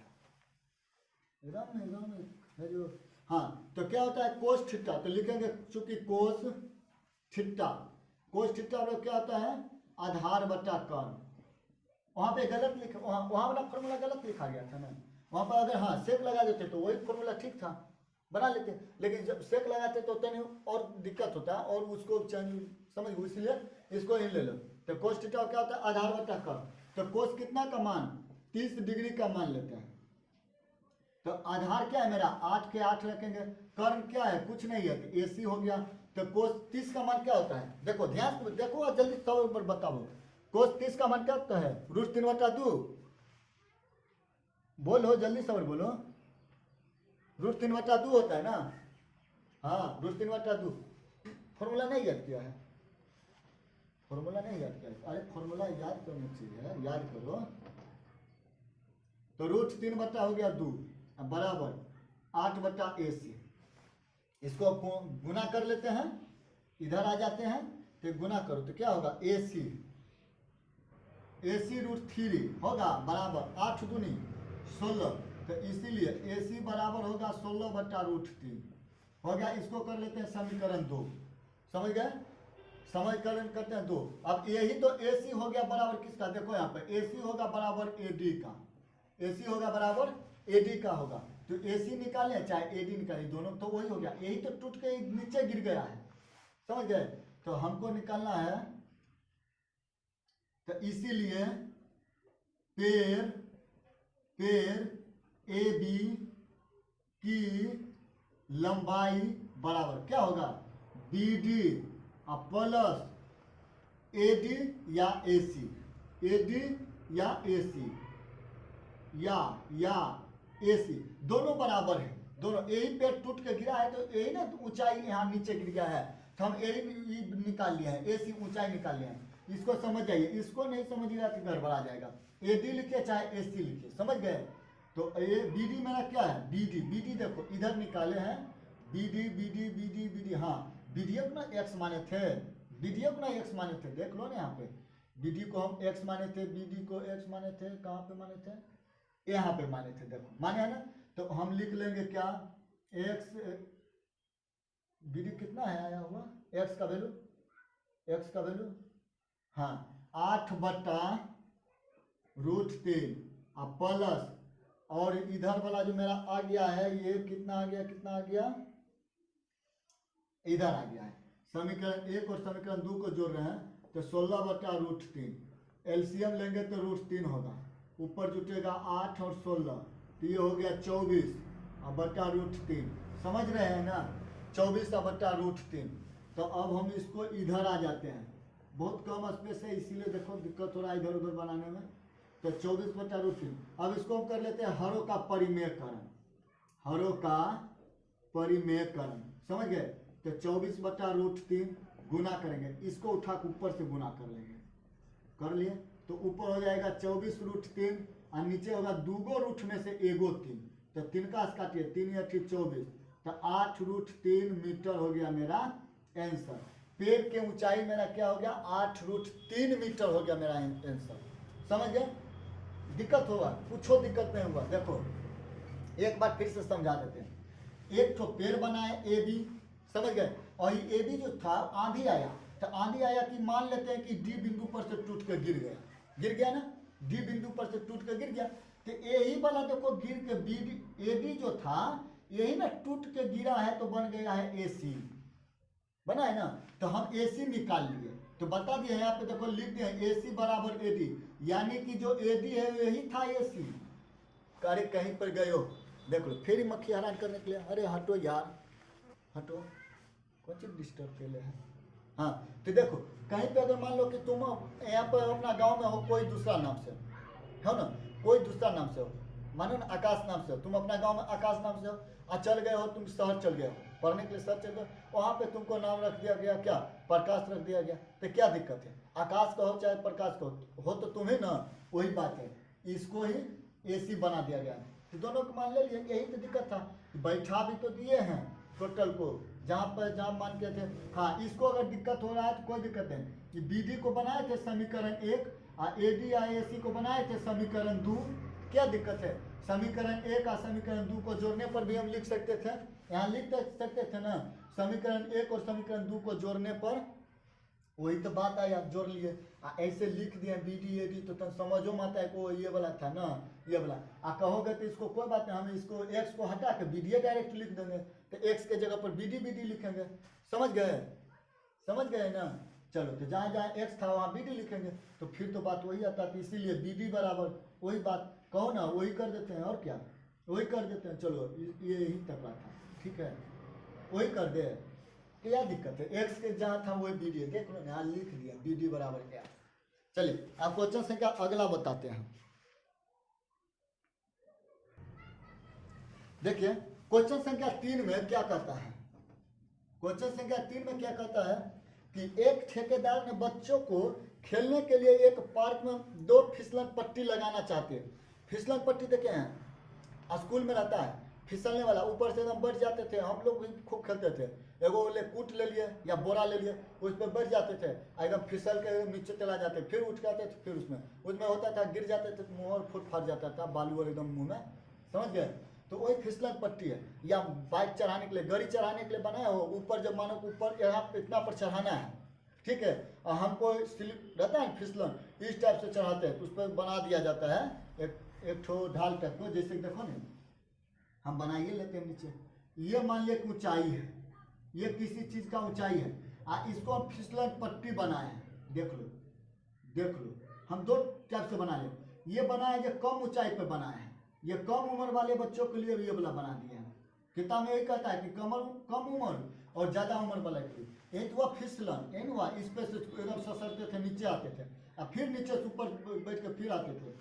एकदम है जो। हाँ तो क्या होता है कोस थीटा, तो लिखेंगे चूंकि कोस थीटा, कोस थीटा क्या होता है, आधार बटा कर्ण। वहाँ पे गलत लिखा, वहाँ वाला फॉर्मूला गलत लिखा गया था ना, वहाँ पर अगर हाँ सेक लगा देते तो वही फॉर्मूला ठीक था, बना लेते। लेकिन जब सेक लगाते तो तनी और दिक्कत होता है, और उसको चेंज समझ, इसलिए इसको ही ले लो। तो कोस थीटा क्या होता है, आधार बटा कर्ण। तो कोस कितना का मान, 30 डिग्री का मान लेते हैं। तो आधार क्या है मेरा, 8 के 8 रखेंगे, कर्ण क्या है, कुछ नहीं है, तो AC हो गया। तो कोस 30 का मान क्या होता है, देखो ध्यान से देखो और जल्दी तौर पर बताओ, कोस 30 का मान क्या होता है, √3/2, बोलो जल्दी सबर बोलो, √3/2 होता है ना, हाँ √3/2। फॉर्मूला नहीं याद किया है? फॉर्मूला नहीं याद किया है? अरे फॉर्मूला याद करनी चाहिए, याद करो। तो √3 हो गया 2 बराबर 8/AC। इसको गुना कर लेते हैं, इधर आ जाते हैं तो गुना करो तो क्या होगा, AC √3 होगा बराबर 8 दूनी 16। तो इसीलिए AC बराबर होगा 16/√3 हो गया। इसको कर लेते हैं समीकरण 2, समझ गए? समीकरण करते हैं 2। अब यही तो AC हो गया बराबर किसका, देखो यहाँ पे AC होगा बराबर AD का, AC होगा बराबर AD का होगा। तो AC निकालें चाहे AD निकालें, दोनों तो वही हो गया। यही तो टूट के नीचे गिर गया है, समझ गए? तो हमको निकालना है, तो इसीलिए पेड़ AB की लंबाई बराबर क्या होगा, BD प्लस AD या AC, AD या AC या AC दोनों बराबर है, दोनों। यही पेड़ टूट के गिरा है तो यही ना ऊंचाई यहाँ नीचे गिर गया है, तो हम यही निकाल लिया है, AC ऊंचाई निकाल लिया है। इसको समझ जाइए, इसको नहीं समझिएगा तो गड़बड़ा जाएगा। AD लिखिए चाहे AC लिखिए, समझ गए? तो BD मेरा क्या है, BD देखो इधर निकाले हैं, BD हाँ, BD को ना x माने थे, BD को ना x माने थे, देख लो ना यहाँ पे BD को हम x माने थे, BD को x माने थे, कहाँ पे माने थे, यहाँ पे माने थे, देखो माने है ना। तो हम लिख लेंगे क्या, x BD कितना है आया हुआ, x का वैल्यू हाँ 8/√3 प्लस, और इधर वाला जो मेरा आ गया है ये कितना आ गया, इधर आ गया है। समीकरण 1 और समीकरण 2 को जोड़ रहे हैं तो 16/√3, एलसीएम लेंगे तो √3 होगा, ऊपर जुटेगा 8 और 16, तो ये हो गया 24/√3, समझ रहे हैं ना, 24/√3। तो अब हम इसको इधर आ जाते हैं, बहुत कम स्पेस है इसीलिए देखो दिक्कत हो रहा है इधर उधर बनाने में। तो 24/√3, अब इसको हम कर लेते हैं हरों का परिमेयकरण, समझ गए? तो 24/√3 गुना करेंगे, इसको उठा के ऊपर से गुना कर लेंगे, कर लिए तो ऊपर हो जाएगा 24√3 और नीचे होगा 2 रूट में से 1 3, तो 3 का काटिए 3 या 24, तो 8√3 मीटर हो गया मेरा आंसर। पेड़ की ऊंचाई मेरा क्या हो गया, 8√3 मीटर हो गया मेरा आंसर, समझ गए? दिक्कत होगा, कुछ दिक्कत नहीं हुआ। देखो एक बार फिर से समझा देते हैं, एक तो पेड़ बना है AB, समझ गए? और ये AB जो था आंधी आया, तो आंधी आया कि मान लेते हैं कि D बिंदु पर से टूट कर गिर गया ना, D बिंदु पर से टूट कर गिर गया। तो यही वाला देखो गिर के AB जो था यही ना टूट के गिरा है तो बन गया है AC, बना है ना। तो हम AC निकाल लिए, तो बता दिए यहाँ पे देखो लिख दिए AC बराबर AD, यानी कि जो AD है यही था AC। अरे कहीं पर गए हो, देख लो फिर मक्खी हैरान करने के लिए, अरे हटो यार हटो, कौन चीज डिस्टर्ब के लिए है। हाँ तो देखो कहीं पे अगर मान लो कि तुम यहाँ पर अपना गांव में हो, कोई दूसरा नाम से हो ना, कोई दूसरा नाम से हो, मानो ना आकाश नाम से हो, तुम अपना गांव में आकाश नाम से हो, चल गए हो तुम शहर चल गए हो पढ़ने के लिए, शहर चल गए, वहाँ पे तुमको नाम रख दिया गया क्या, प्रकाश रख दिया गया, तो क्या दिक्कत है, आकाश कहो चाहे प्रकाश कहो, हो तो तुम्हें ना, वही बात है, इसको ही AC बना दिया गया। तो दोनों को मान ले लिए, यही तो दिक्कत था, बैठा भी तो दिए हैं टोटल को, जहाँ मान के थे। हाँ इसको अगर दिक्कत हो रहा है तो कोई दिक्कत नहीं, कि BD को बनाए थे समीकरण 1 और AD या AC को बनाए थे समीकरण 2, क्या दिक्कत है, समीकरण 1 और समीकरण 2 को जोड़ने पर भी हम लिख सकते थे, यहाँ लिख सकते थे ना, समीकरण 1 और समीकरण 2 को जोड़ने पर, वही तो बात आई, आप जोड़ लिए, ऐसे लिख दिए BD AD तो समझो मत है को ये वाला था ना, ये वाला कहोगे तो इसको कोई बात नहीं, हम इसको x को हटा के BD डायरेक्ट लिख देंगे, तो x के जगह पर BD लिखेंगे, समझ गए ना। चलो तो जहाँ जहाँ x था वहाँ BD लिखेंगे, तो फिर तो बात वही आता है, इसीलिए BD बराबर वही बात कहो ना, वही कर देते हैं, और क्या वही कर देते हैं। चलो ये यही तक था, ठीक है वही कर दे, क्या दिक्कत है, x के जहाँ था वही BD है, देख लो यहाँ लिख दिया BD बराबर क्या। चलिए आप क्वेश्चन संख्या अगला बताते हैं। देखिए क्वेश्चन संख्या 3 में क्या कहता है, क्वेश्चन संख्या 3 में क्या कहता है कि एक ठेकेदार ने बच्चों को खेलने के लिए एक पार्क में 2 फिसलन पट्टी लगाना चाहते हैं। फिसलन पट्टी देखे हैं, स्कूल में रहता है फिसलने वाला, ऊपर से एकदम बैठ जाते थे, हम लोग भी खूब खेलते थे। एगो कूट ले लिए या बोरा ले लिए, उस पर बैठ जाते थे, एकदम फिसल के नीचे चला जाते, फिर उठ जाते थे, फिर उसमें होता था गिर जाते थे, मुँह और फूट फाट जाता था, बालू और एकदम मुँह में, समझ गए। तो वही फिसलन पट्टी है। या बाइक चढ़ाने के लिए, गाड़ी चढ़ाने के लिए बनाया हो, ऊपर जब मानो ऊपर यहाँ इतना पर चढ़ाना है, ठीक है, और हमको स्लिप रहता है फिसलन, इस टाइप से चढ़ाते हैं, तो उस पर बना दिया जाता है एक ठो ढाल टाइप को, जैसे देखो ना हम बनाइए लेते हैं नीचे, ये मान लिया कि ऊंचाई है, ये किसी चीज का ऊंचाई है, इसको हम फिसलन पट्टी बनाए हैं, देख लो हम 2 टाइप से बना ले। ये बनाए जो कम ऊंचाई पर बनाए हैं, ये कम उम्र वाले बच्चों के लिए ये वाला बना दिए हैं। किताब में यही कहता है कि कम उम्र और ज़्यादा उम्र वाला के लिए। एक हुआ फिसलन, एक हुआ इस पे से एकदम ससरते थे, नीचे आते थे, और फिर नीचे से ऊपर बैठ के फिर आते थे,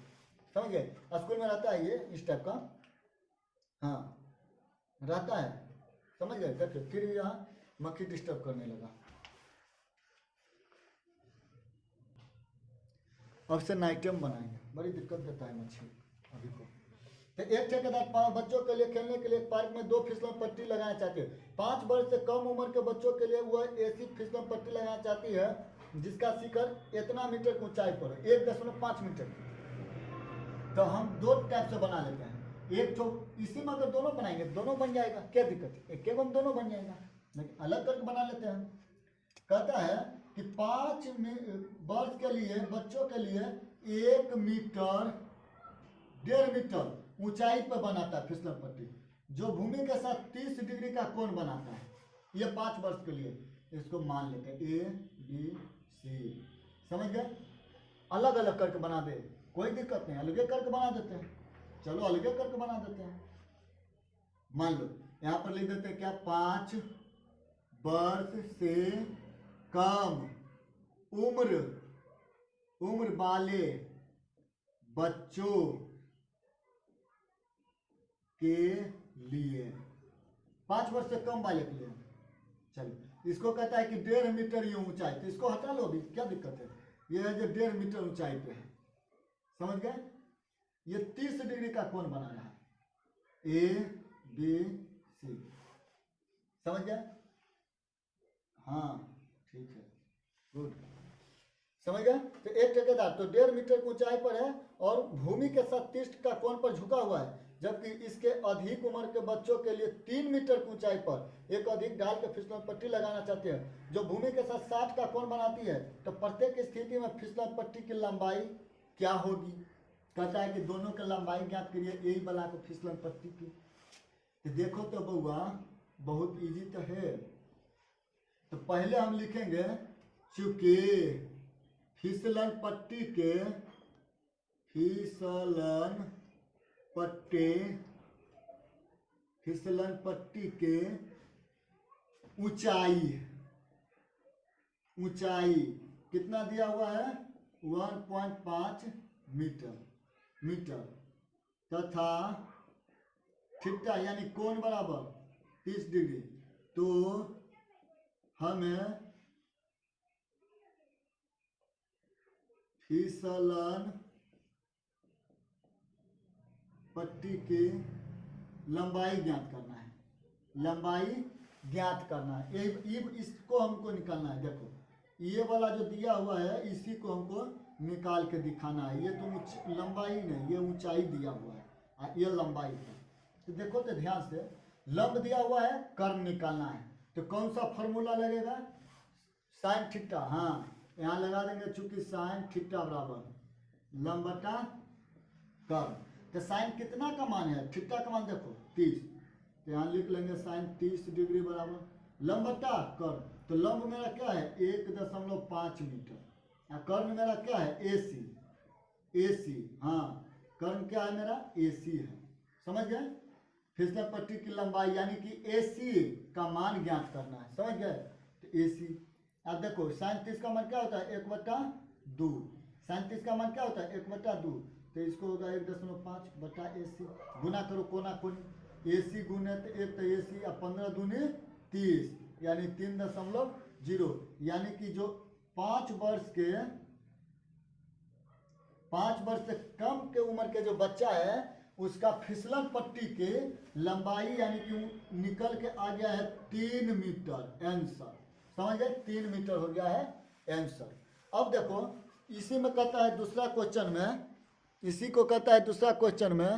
समझ गए। स्कूल में रहता है ये इस टाइप का, हाँ रहता है, समझ गए। देखिए फिर यहाँ मक्खी डिस्टर्ब करने लगा। अब से नाइटम बनाएंगे, बड़ी दिक्कत देता है मच्छी अभी को। तो एक ठेकेदार बच्चों के लिए खेलने के लिए पार्क में 2 फिसलन पट्टी लगाना चाहती है। 5 वर्ष से कम उम्र के बच्चों के लिए वह ऐसी फिसलन पट्टी लगाना चाहती है जिसका शिखर इतना मीटर की ऊंचाई पर है, 1.5 मीटर की। तो हम 2 टाइप से बना लेते हैं। एक तो इसी में अगर दोनों बनाएंगे दोनों बन जाएगा, क्या दिक्कत है, एक में दोनों बन जाएगा, लेकिन अलग करके बना लेते हैं। कहता है कि 5 वर्ष के लिए बच्चों के लिए 1 मीटर 1.5 मीटर ऊंचाई पर बनाता है फिसलन पट्टी, जो भूमि के साथ 30 डिग्री का कोण बनाता है। ये 5 वर्ष के लिए, इसको मान लेते हैं A B C, समझ गए। अलग अलग करके बना दे कोई दिक्कत नहीं, अलगे करके बना देते हैं, चलो अलगे करके बना देते हैं। मान लो यहाँ पर लिख देते हैं क्या, 5 वर्ष से कम उम्र वाले बच्चों के लिए, 5 वर्ष से कम वाले के लिए। चलो इसको कहता है कि 1.5 मीटर ये ऊंचाई, तो इसको हटा लो अभी, क्या दिक्कत है। ये है जो 1.5 मीटर ऊंचाई पे है, समझ गए। ये 30 डिग्री का कोण बना रहा है, A B C, समझ गए। हाँ ठीक है, गुड, समझ गए। तो एक ठेकेदार तो 1.5 मीटर की ऊंचाई पर है और भूमि के साथ 30 का कोण पर झुका हुआ है, जबकि इसके अधिक उम्र के बच्चों के लिए 3 मीटर की ऊंचाई पर एक अधिक ढाल के फिसलन पट्टी लगाना चाहते हैं, जो भूमि के साथ 60 का कोण बनाती है। तो प्रत्येक स्थिति में फिसलन पट्टी की लंबाई क्या होगी। कहता है कि दोनों की लंबाई ज्ञात करिए, यही बना को फिसलन पट्टी की। तो देखो तो बउआ बहुत इजी तो है। तो पहले हम लिखेंगे चूंकि फिसलन पट्टी के फिसलन पट्टी के ऊंचाई कितना दिया हुआ है, 1.5 मीटर तथा थीटा यानी कोण बराबर 30 डिग्री। तो हमें फिसलन पट्टी की लंबाई ज्ञात करना है, इसको हमको निकालना है। देखो ये वाला जो दिया हुआ है इसी को हमको निकाल के दिखाना है। ये तो लंबाई नहीं, ये ऊंचाई दिया हुआ है, ये लंबाई है। तो देखो तो ध्यान से, लंब दिया हुआ है, कर्ण निकालना है, तो कौन सा फॉर्मूला लगेगा, साइन थीटा। हाँ यहाँ लगा देंगे, चूंकि साइन थीटा बराबर लंब बटा कर्ण। तो साइन कितना का मान है, थीटा का मान देखो 30, तो यहाँ लिख लेंगे साइन 30 डिग्री बराबर लंब बटा कर्ण। तो लंब मेरा क्या है 1.5 मीटर, कर्ण मेरा क्या है AC। हाँ कर्ण क्या है मेरा AC है, समझ गए। फिसलन पट्टी की लंबाई यानी कि AC का मान ज्ञात करना है, समझ गए। तो AC, अब देखो साइन 30 का मान क्या होता है 1/2, साइन 30 का मान क्या होता है 1/2, तो इसको होगा 1.5 बटा AC, गुना करो कोना कोनी, AC गुने तो 1 तो AC, अब 15 दूनी 30, यानी 3.0, यानी कि जो 5 वर्ष से कम के उम्र के जो बच्चा है उसका फिसलन पट्टी की लंबाई यानी कि निकल के आ गया है 3 मीटर आंसर। समझ गए, 3 मीटर हो गया है आंसर। अब देखो इसी में कहता है दूसरा क्वेश्चन में, इसी को कहता है दूसरा क्वेश्चन में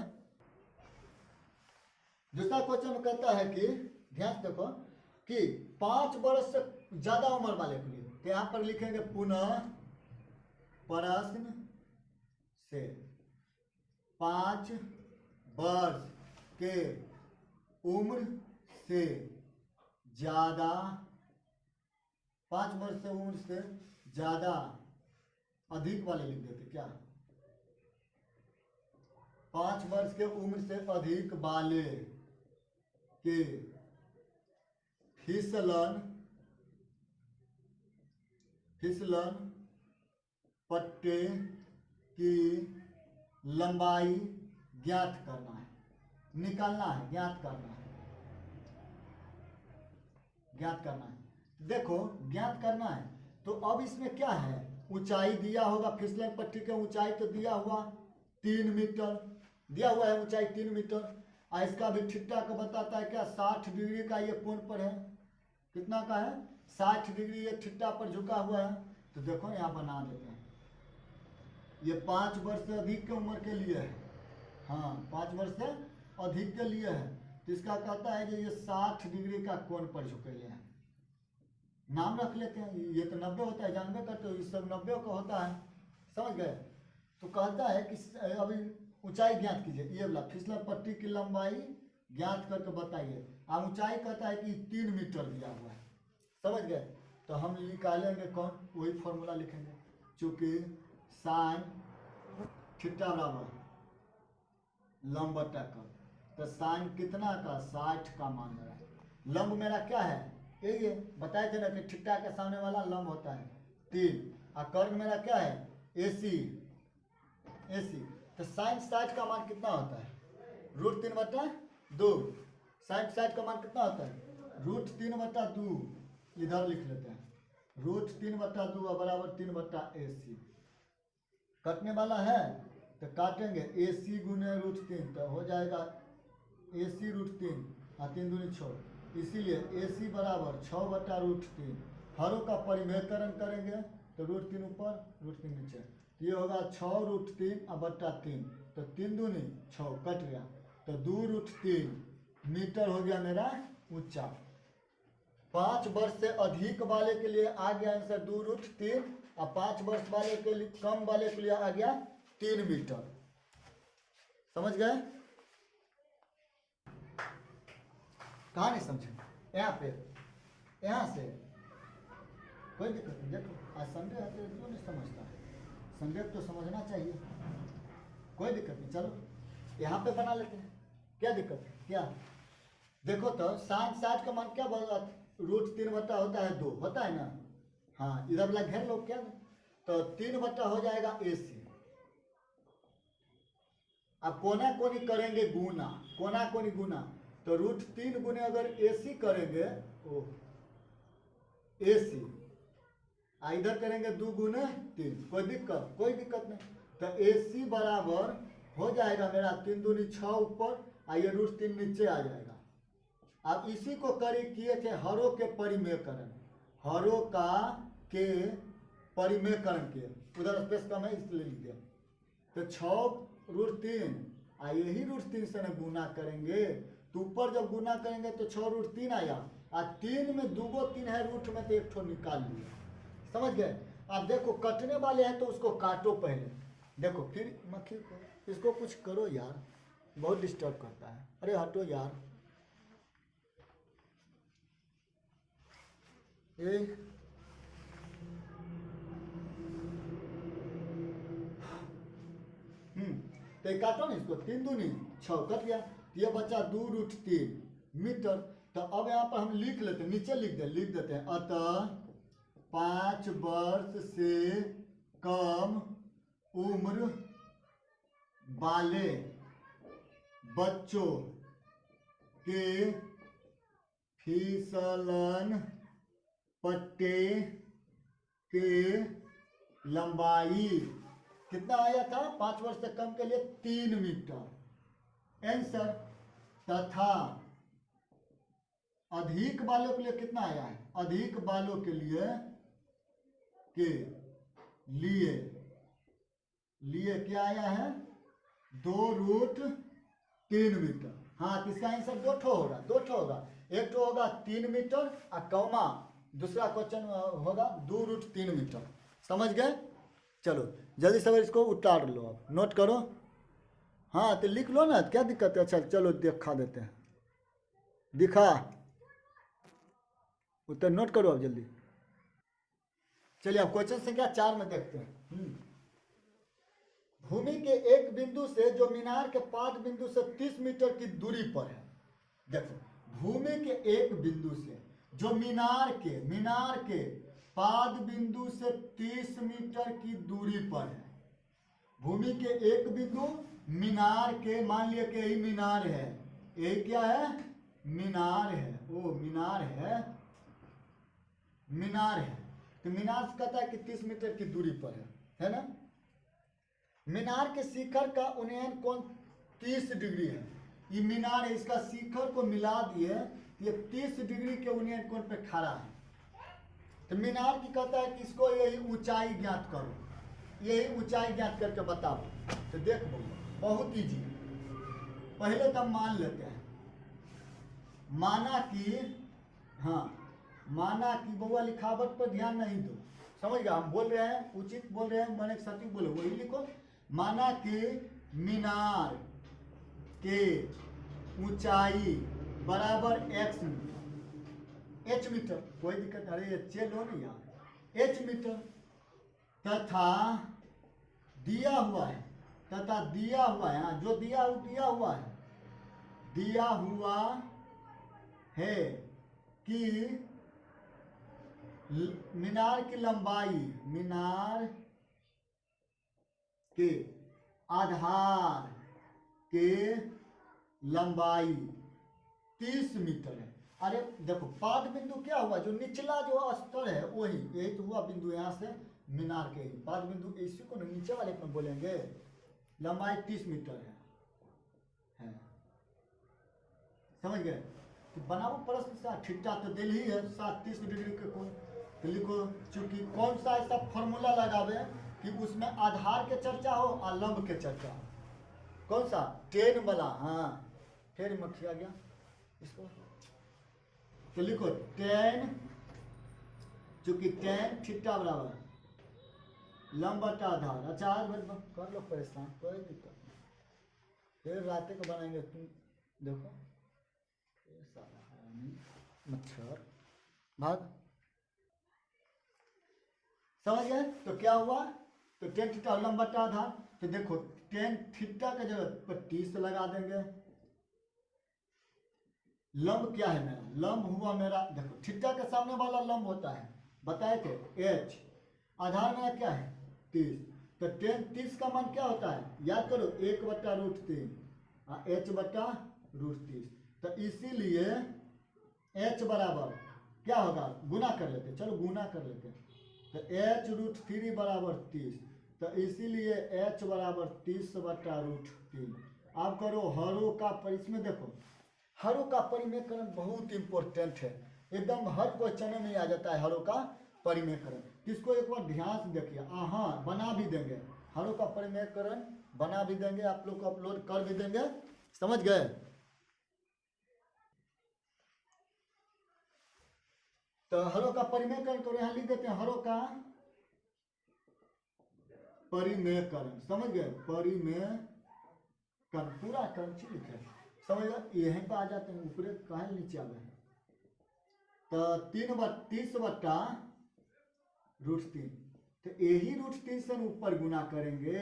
कहता है कि ध्यान से देखो कि 5 वर्ष से ज्यादा उम्र वाले के लिए, तो यहां पर लिखेंगे पुनः प्रश्न से 5 वर्ष के उम्र से ज्यादा, 5 वर्ष से उम्र से ज्यादा अधिक वाले लिख देते क्या, 5 वर्ष के उम्र से अधिक वाले के फिसलन पट्टे की लंबाई ज्ञात करना है, निकालना है, ज्ञात करना है। देखो ज्ञात करना है तो अब इसमें क्या है, ऊंचाई दिया होगा, फिसलन पट्टी की ऊंचाई तो दिया हुआ 3 मीटर दिया हुआ है, ऊंचाई 3 मीटर। और इसका भी थीटा का बताता है क्या, 60 डिग्री का ये कोण पर है, कितना का है 60 डिग्री ये थीटा पर झुका हुआ है। तो देखो यहाँ बना देते हैं, ये 5 वर्ष से अधिक की उम्र के लिए है, हाँ 5 वर्ष से अधिक के लिए है। तो इसका कहता है कि ये 60 डिग्री का कोण पर झुके हैं। नाम रख लेते हैं, ये तो 90 होता है, जानबे करते हो, ये सब 90 का होता है, समझ गए। तो कहता है कि अभी ऊंचाई ज्ञात कीजिए, ये वाला फिसलन पट्टी की लंबाई ज्ञात करके बताइए। अब ऊंचाई कहता है कि 3 मीटर दिया हुआ है, समझ गए। तो हम निकालेंगे कौन, वही फॉर्मूला लिखेंगे, चूंकि साइन थीटा बराबर लंब बटा कर, तो साइन कितना का 60 का मान रहा है। लंब मेरा क्या है, ये बताए थे ना कि थीटा के सामने वाला लंब होता है 3, और कर्ण मेरा क्या है AC। तो साइन 60 का मान कितना होता है, √3/2। साइन 60 का मान कितना होता है, √3/2। इधर लिख लेते हैं, √3/2 बराबर 3/AC। कटने वाला है तो काटेंगे, AC गुने √3 तो हो जाएगा AC √3 और 3 दूनी 6, इसीलिए AC बराबर 6/√3। हरों का परिमेयकरण करेंगे तो √3 ऊपर √3 नीचे, तो ये होगा 6√3/3, तो 3 दूनी 6 कट गया, तो 2√3 मीटर हो गया मेरा ऊंचा। 5 वर्ष से अधिक वाले के लिए आ गया आंसर 2√3, और 5 वर्ष वाले के लिए कम वाले के लिए आ गया 3 मीटर। समझ गए, कहा नहीं समझे, यहाँ पे यहाँ से कोई दिक्कत नहीं। देखो आज संडे है तो क्यों नहीं समझता है, संडे तो समझना चाहिए, कोई दिक्कत नहीं। चलो यहाँ पे बना लेते हैं, क्या दिक्कत है क्या। देखो तो साइन 60 का मान क्या बोला, √3 होता है 2 होता है ना, हाँ इधर वाला घेर लो क्या, तो 3 हो जाएगा AC। अब कोना कोनी करेंगे गुना, कोना कोनी गुना, तो √3 गुने अगर AC करेंगे, ओ AC, इधर करेंगे 2 गुने 3, कोई दिक्कत नहीं। तो AC बराबर हो जाएगा मेरा 3 दूनी 6 ऊपर, और ये √3 नीचे आ जाएगा। अब इसी को किए थे हरों के परिमेयकरण, हरों का के परिमेयकरण के, उधर स्पेस कम है इसलिए लिख दिया। तो 6√3 यही √3 से न गुना करेंगे, तो ऊपर जब गुना करेंगे तो 6√3 आया, और 3 में 2 गो 3 है रूट में, तो एक ठो निकाल लिया। समझ गए। अब देखो कटने वाले हैं तो उसको काटो पहले, देखो फिर मक्खी को इसको कुछ करो यार, बहुत डिस्टर्ब करता है, अरे हटो यार। तो काटो ना इसको, 3 दूनी 6 कट गया, ये बचा 2√3 मीटर। तो अब यहाँ पर हम लिख लेते हैं, नीचे लिख देते हैं, अतः 5 वर्ष से कम उम्र वाले बच्चों के फिसलन पट्टे के लंबाई कितना आया था 5 वर्ष से कम के लिए 3 मीटर आंसर। तथा अधिक बालों के लिए कितना आया है, अधिक बालों के लिए क्या आया है 2√3 मीटर। हाँ, इसका आंसर दो ठो होगा, एक ठो होगा 3 मीटर और कौमा दूसरा क्वेश्चन होगा 2√3 मीटर। समझ गए? चलो जल्दी से इसको उतार लो, आप नोट करो। हाँ तो लिख लो ना, क्या दिक्कत है। अच्छा चलो दिखा देते हैं, दिखा उत्तर नोट करो अब जल्दी। चलिए अब क्वेश्चन संख्या 4 में देखते हैं। भूमि के एक बिंदु से जो मीनार के पाद बिंदु से 30 मीटर की दूरी पर है। देखो भूमि के एक बिंदु से जो मीनार के पाद बिंदु से 30 मीटर की दूरी पर है। भूमि के एक बिंदु मीनार के, मान लिया कि यही मीनार है, यही क्या है मीनार है, वो मीनार है तो मीनार से कहता है कि 30 मीटर की दूरी पर है ना। मीनार के शिखर का उन्नयन कोण 30 डिग्री है। ये मीनार है, इसका शिखर को मिला दिए, ये 30 डिग्री के उन्नयन कोण पे खड़ा है। तो मीनार की कहता है कि इसको यही ऊंचाई ज्ञात करो, यही ऊंचाई ज्ञात करके बताओ। तो देख बहुत ईजी, पहले तो हम मान लेते हैं, माना कि बउआ लिखावट पर ध्यान नहीं दो, समझ गया। हम बोल रहे हैं उचित बोल रहे हैं, मैंने सटीक बोले वही लिखो। माना कि मीनार के ऊंचाई बराबर x मीटर, h मीटर, कोई दिक्कत, अरे चलो नहीं यार, h मीटर, तथा दिया हुआ है, हाँ जो दिया हुआ है कि मीनार की लंबाई, मीनार के आधार के लंबाई 30 मीटर है। अरे देखो पाद बिंदु क्या हुआ, जो निचला जो स्तर है वही, यही तो हुआ बिंदु, यहाँ से मीनार के पाद बिंदु, इसी को नीचे वाले में बोलेंगे। लंबाई 30 मीटर है। समझ गए? तो बनाओ प्रश्न सा, ठीकठा तो दिल ही है 30 डिग्री के कोण। तो लिखो, चूंकि कौन सा ऐसा फॉर्मूला लगावे कि उसमें आधार के चर्चा हो और लंब के चर्चा हो, कौन सा, टेन वाला। हाँ फिर मखिया गया इसको, तो लिखो टेन, चूंकि टेन थीटा बराबर लंब बटा आधार। अच्छा आज भर कर लो परेशान, कोई दिक्कत नहीं, फिर रात को बनाएंगे। तुम देखो मच्छर भाग, समझ गए? तो क्या हुआ, तो टेन थीटा लंब बटा आधार। तो देखो टेन थीटा के जगह पर 30 लगा देंगे। लंब क्या है मेरा, लंब हुआ मेरा, देखो थीटा के सामने वाला लंब होता है, बताए थे h, आधार मेरा क्या है 30। तो टेन 30 का मान क्या होता है, याद करो 1/√3 h बटा √30। तो इसीलिए h बराबर क्या होगा, गुना कर लेते, चलो गुना कर लेते हैं। तो h√3 बराबर 30, तो इसीलिए h बराबर 30/√3। अब करो हरों का इसमें देखो हरों का परिमेयकरण बहुत इंपॉर्टेंट है, एकदम हर क्वेश्चन में आ जाता है हरों का परिमेयकरण। इसको एक बार ध्यान से देखिए। हाँ बना भी देंगे, हरों का परिमेयकरण बना भी देंगे, आप लोग को अपलोड कर भी देंगे, समझ गए? तो हरों का परिमेयकरण करो, यहाँ लिख देते हैं हरों का परिमेयकरण, समझ गए? परिमेयकरण पूरा क्रंची लिखे, समझ गए? यहीं पर आ जाते हैं, ऊपर कहाँ नीचे आ गए। तो 30/√3, तो यही √3 से ऊपर गुना करेंगे।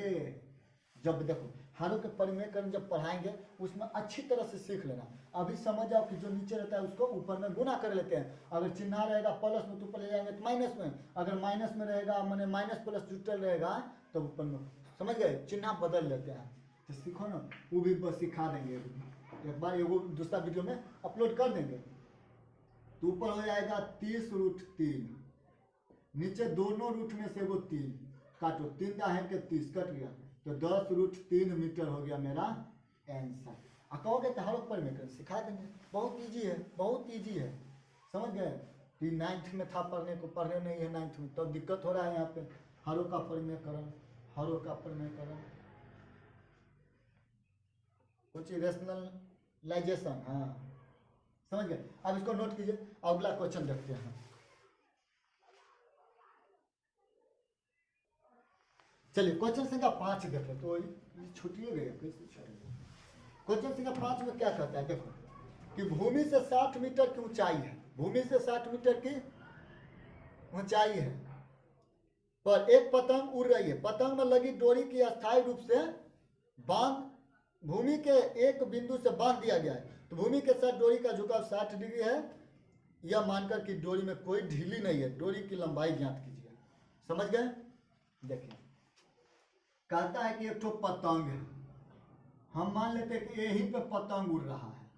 जब देखो हरों के परिमेयकरण जब पढ़ाएंगे उसमें अच्छी तरह से सीख लेना। अभी समझ जाओ कि जो नीचे रहता है उसको ऊपर में गुना कर लेते हैं। अगर चिन्ह रहेगा प्लस में तो ऊपर ले जाएंगे तो माइनस में, अगर माइनस में रहेगा मैंने माइनस प्लस जुटल रहेगा तो ऊपर में, समझ गए? चिन्ह बदल लेते हैं। तो सीखो ना, वो भी बस सिखा देंगे एक बार, एगो दूसरा वीडियो में अपलोड कर देंगे। तो ऊपर हो जाएगा 30√3, नीचे दोनों रूट में से वो 3 काटो, 3 दाहें के 30 कट गया, तो 10√3 मीटर हो गया मेरा आंसर। कहोगे तो हर परिमेय सिखा देंगे, बहुत ईजी है, बहुत ईजी है, समझ गए। कि 9th में था पढ़ने नहीं है 9th में, तो दिक्कत हो रहा है यहाँ पे। हरों का परिमेयकरण, हरों का परिमेयकरण, कुछ रेशनलाइजेशन, हाँ समझ गए। अब इसको नोट कीजिए, अगला क्वेश्चन देखते हैं। चलिए क्वेश्चन संख्या 5 देखें, तो छुट्टिए गए कैसे छूटेगा। क्वेश्चन संख्या 5 में क्या कहता है, देखो कि भूमि से 60 मीटर की ऊंचाई है, भूमि से 60 मीटर की ऊंचाई है, पर एक पतंग उड़ रही है। पतंग में लगी डोरी की अस्थायी रूप से बांध भूमि के एक बिंदु से बांध दिया गया है। तो भूमि के साथ डोरी का झुकाव 60 डिग्री है, यह मानकर कि डोरी में कोई ढीली नहीं है। डोरी की लंबाई ज्ञात कीजिए। समझ गए। देखिए कहता है कि एक ठो पतंग है, हम मान लेते हैं कि यहीं पे पतंग उड़ रहा है,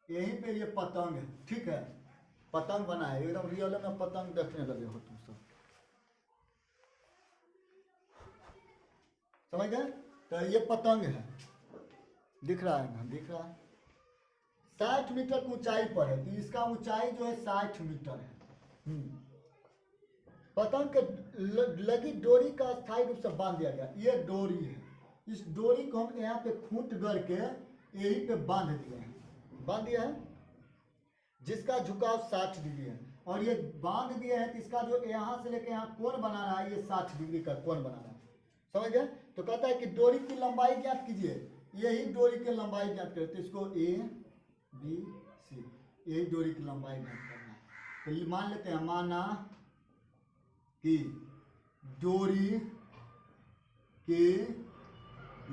यहीं पे ये पतंग है, ठीक है। पतंग बना है, एकदम रियल में पतंग देखने लगे हो तुम सब, समझ गए। तो ये पतंग है, दिख रहा है ना, दिख रहा है। 60 मीटर की ऊंचाई पर है, तो इसका ऊंचाई जो है 60 मीटर है। पतंग के लगी डोरी का स्थायी रूप से बांध दिया गया। ये डोरी है, इस डोरी को हम यहाँ पे खूंट करके यहीं पे बांध दिए हैं, बांध दिया है, जिसका झुकाव 60 डिग्री है। और ये बांध दिया है, तो इसका जो यहाँ से लेके यहाँ कोण बना रहा है, ये 60 डिग्री का कोण बना रहा है, समझ गए। तो कहता है कि डोरी की लंबाई ज्ञात कीजिए, यही डोरी की लंबाई ज्ञात करें। तो इसको ABC, यही डोरी की लंबाई ज्ञात करना है। तो मान लेते हैं, माना कि डोरी की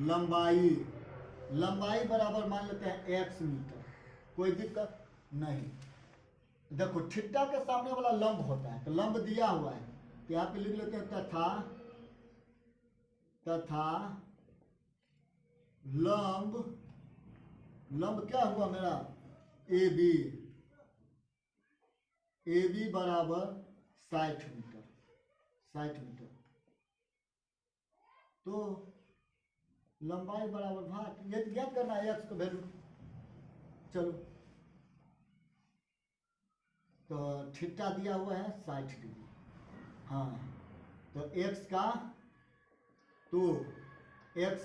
लंबाई बराबर मान लेते हैं x मीटर, कोई दिक्कत नहीं। देखो ठिट्टा के सामने वाला लंब होता है, तो लंब दिया हुआ है, तो यहाँ पे लिख लेते हैं तथा लंब क्या हुआ मेरा AB बराबर 60 मीटर, 60 मीटर। तो लंबाई बराबर भाग, ये ज्ञात करना है x को वैल्यू। चलो तो थीटा दिया हुआ है 60 डिग्री, हाँ। तो x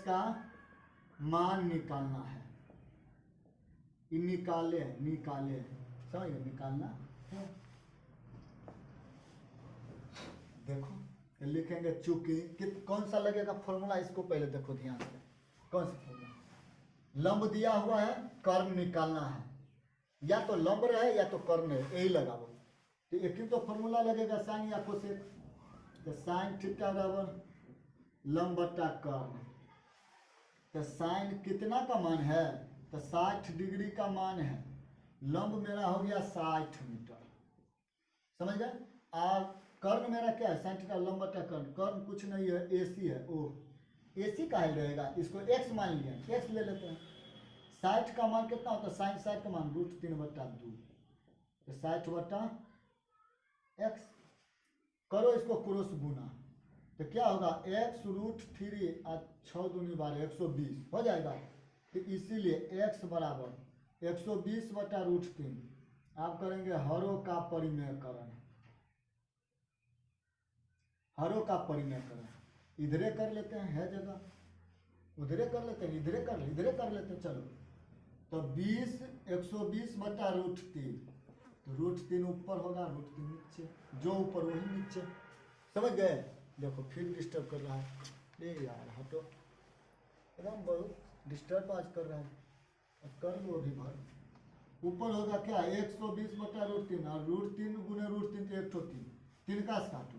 का मान निकालना है, निकाले समझ गए, निकालना है। देखो लिखेंगे, चूंकि कौन सा लगेगा फॉर्मूला, इसको पहले देखो ध्यान से, कौन सा फॉर्मूला। लंब दिया हुआ है, कर्म निकालना है, या तो लंब रहे या तो कर्ण है, यही लगाओ। तो एक ही तो फॉर्मूला लगेगा, साइन या कोसेक। तो साइन थीटा बराबर लंब बटा कर्ण। तो साइन कितना का मान है, तो 60 डिग्री का मान है। लंब मेरा हो गया 60 मीटर, समझ गए। और कर्ण मेरा क्या है, साइन थीटा लंब बटा कर्ण। कर्ण कुछ नहीं है, AC है, ओ AC का ही रहेगा, इसको x मान लिया, x ले लेते हैं। 60 का मान कितना होता है, साइन 60 का मान √3/2, तो 60/x। करो इसको क्रॉस गुना, तो क्या होगा, x√3 और 6 दूनी 12, 120 हो जाएगा। तो इसीलिए x बराबर 120/√3। आप करेंगे हरों का परिमेयकरण, हरों का परिमेयकरण। इधरे कर लेते हैं, है जगह, उधरे कर लेते हैं, इधरे कर लेते हैं। चलो तो 120/√3, तो √3 ऊपर होगा, √3 नीचे, जो ऊपर वही नीचे, समझ गए। देखो फिर डिस्टर्ब कर रहा है, ये यार हटो, एकदम बहुत डिस्टर्ब आज कर रहा है। कर लो अभी भर। ऊपर होगा क्या, 120/√3, और √3 गुने √3 तो 103, 3 का काटो,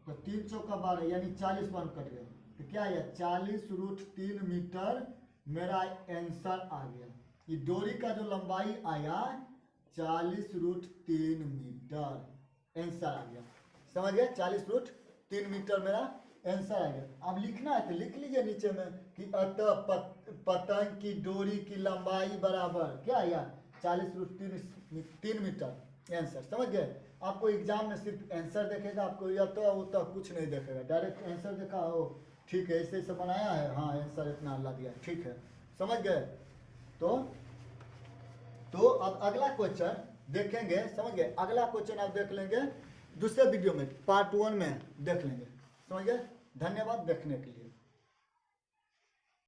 तो 3 चौका 12, यानी 40 मान कट गए। तो क्या है, 40√3 मीटर मेरा आंसर आ गया। ये डोरी का जो लंबाई आया 40√3 मीटर, आंसर आ गया, समझ गए। 40√3 मीटर मेरा आंसर आ गया। अब लिखना है तो लिख लीजिए नीचे में कि अतः पतंग की डोरी की लंबाई बराबर क्या आया, 40 रूट 3 मीटर आंसर, समझ गए। आपको एग्जाम में सिर्फ आंसर देखेगा, आपको यह तो वो तो कुछ नहीं देखेगा, डायरेक्ट आंसर देखा हो ठीक है ऐसे बनाया है, हाँ आंसर इतना ला दिया, ठीक है, समझ गए। तो अब अगला क्वेश्चन देखेंगे, समझ गए। अगला क्वेश्चन आप देख लेंगे दूसरे वीडियो में, पार्ट 1 में देख लेंगे, समझ गए। धन्यवाद देखने के लिए।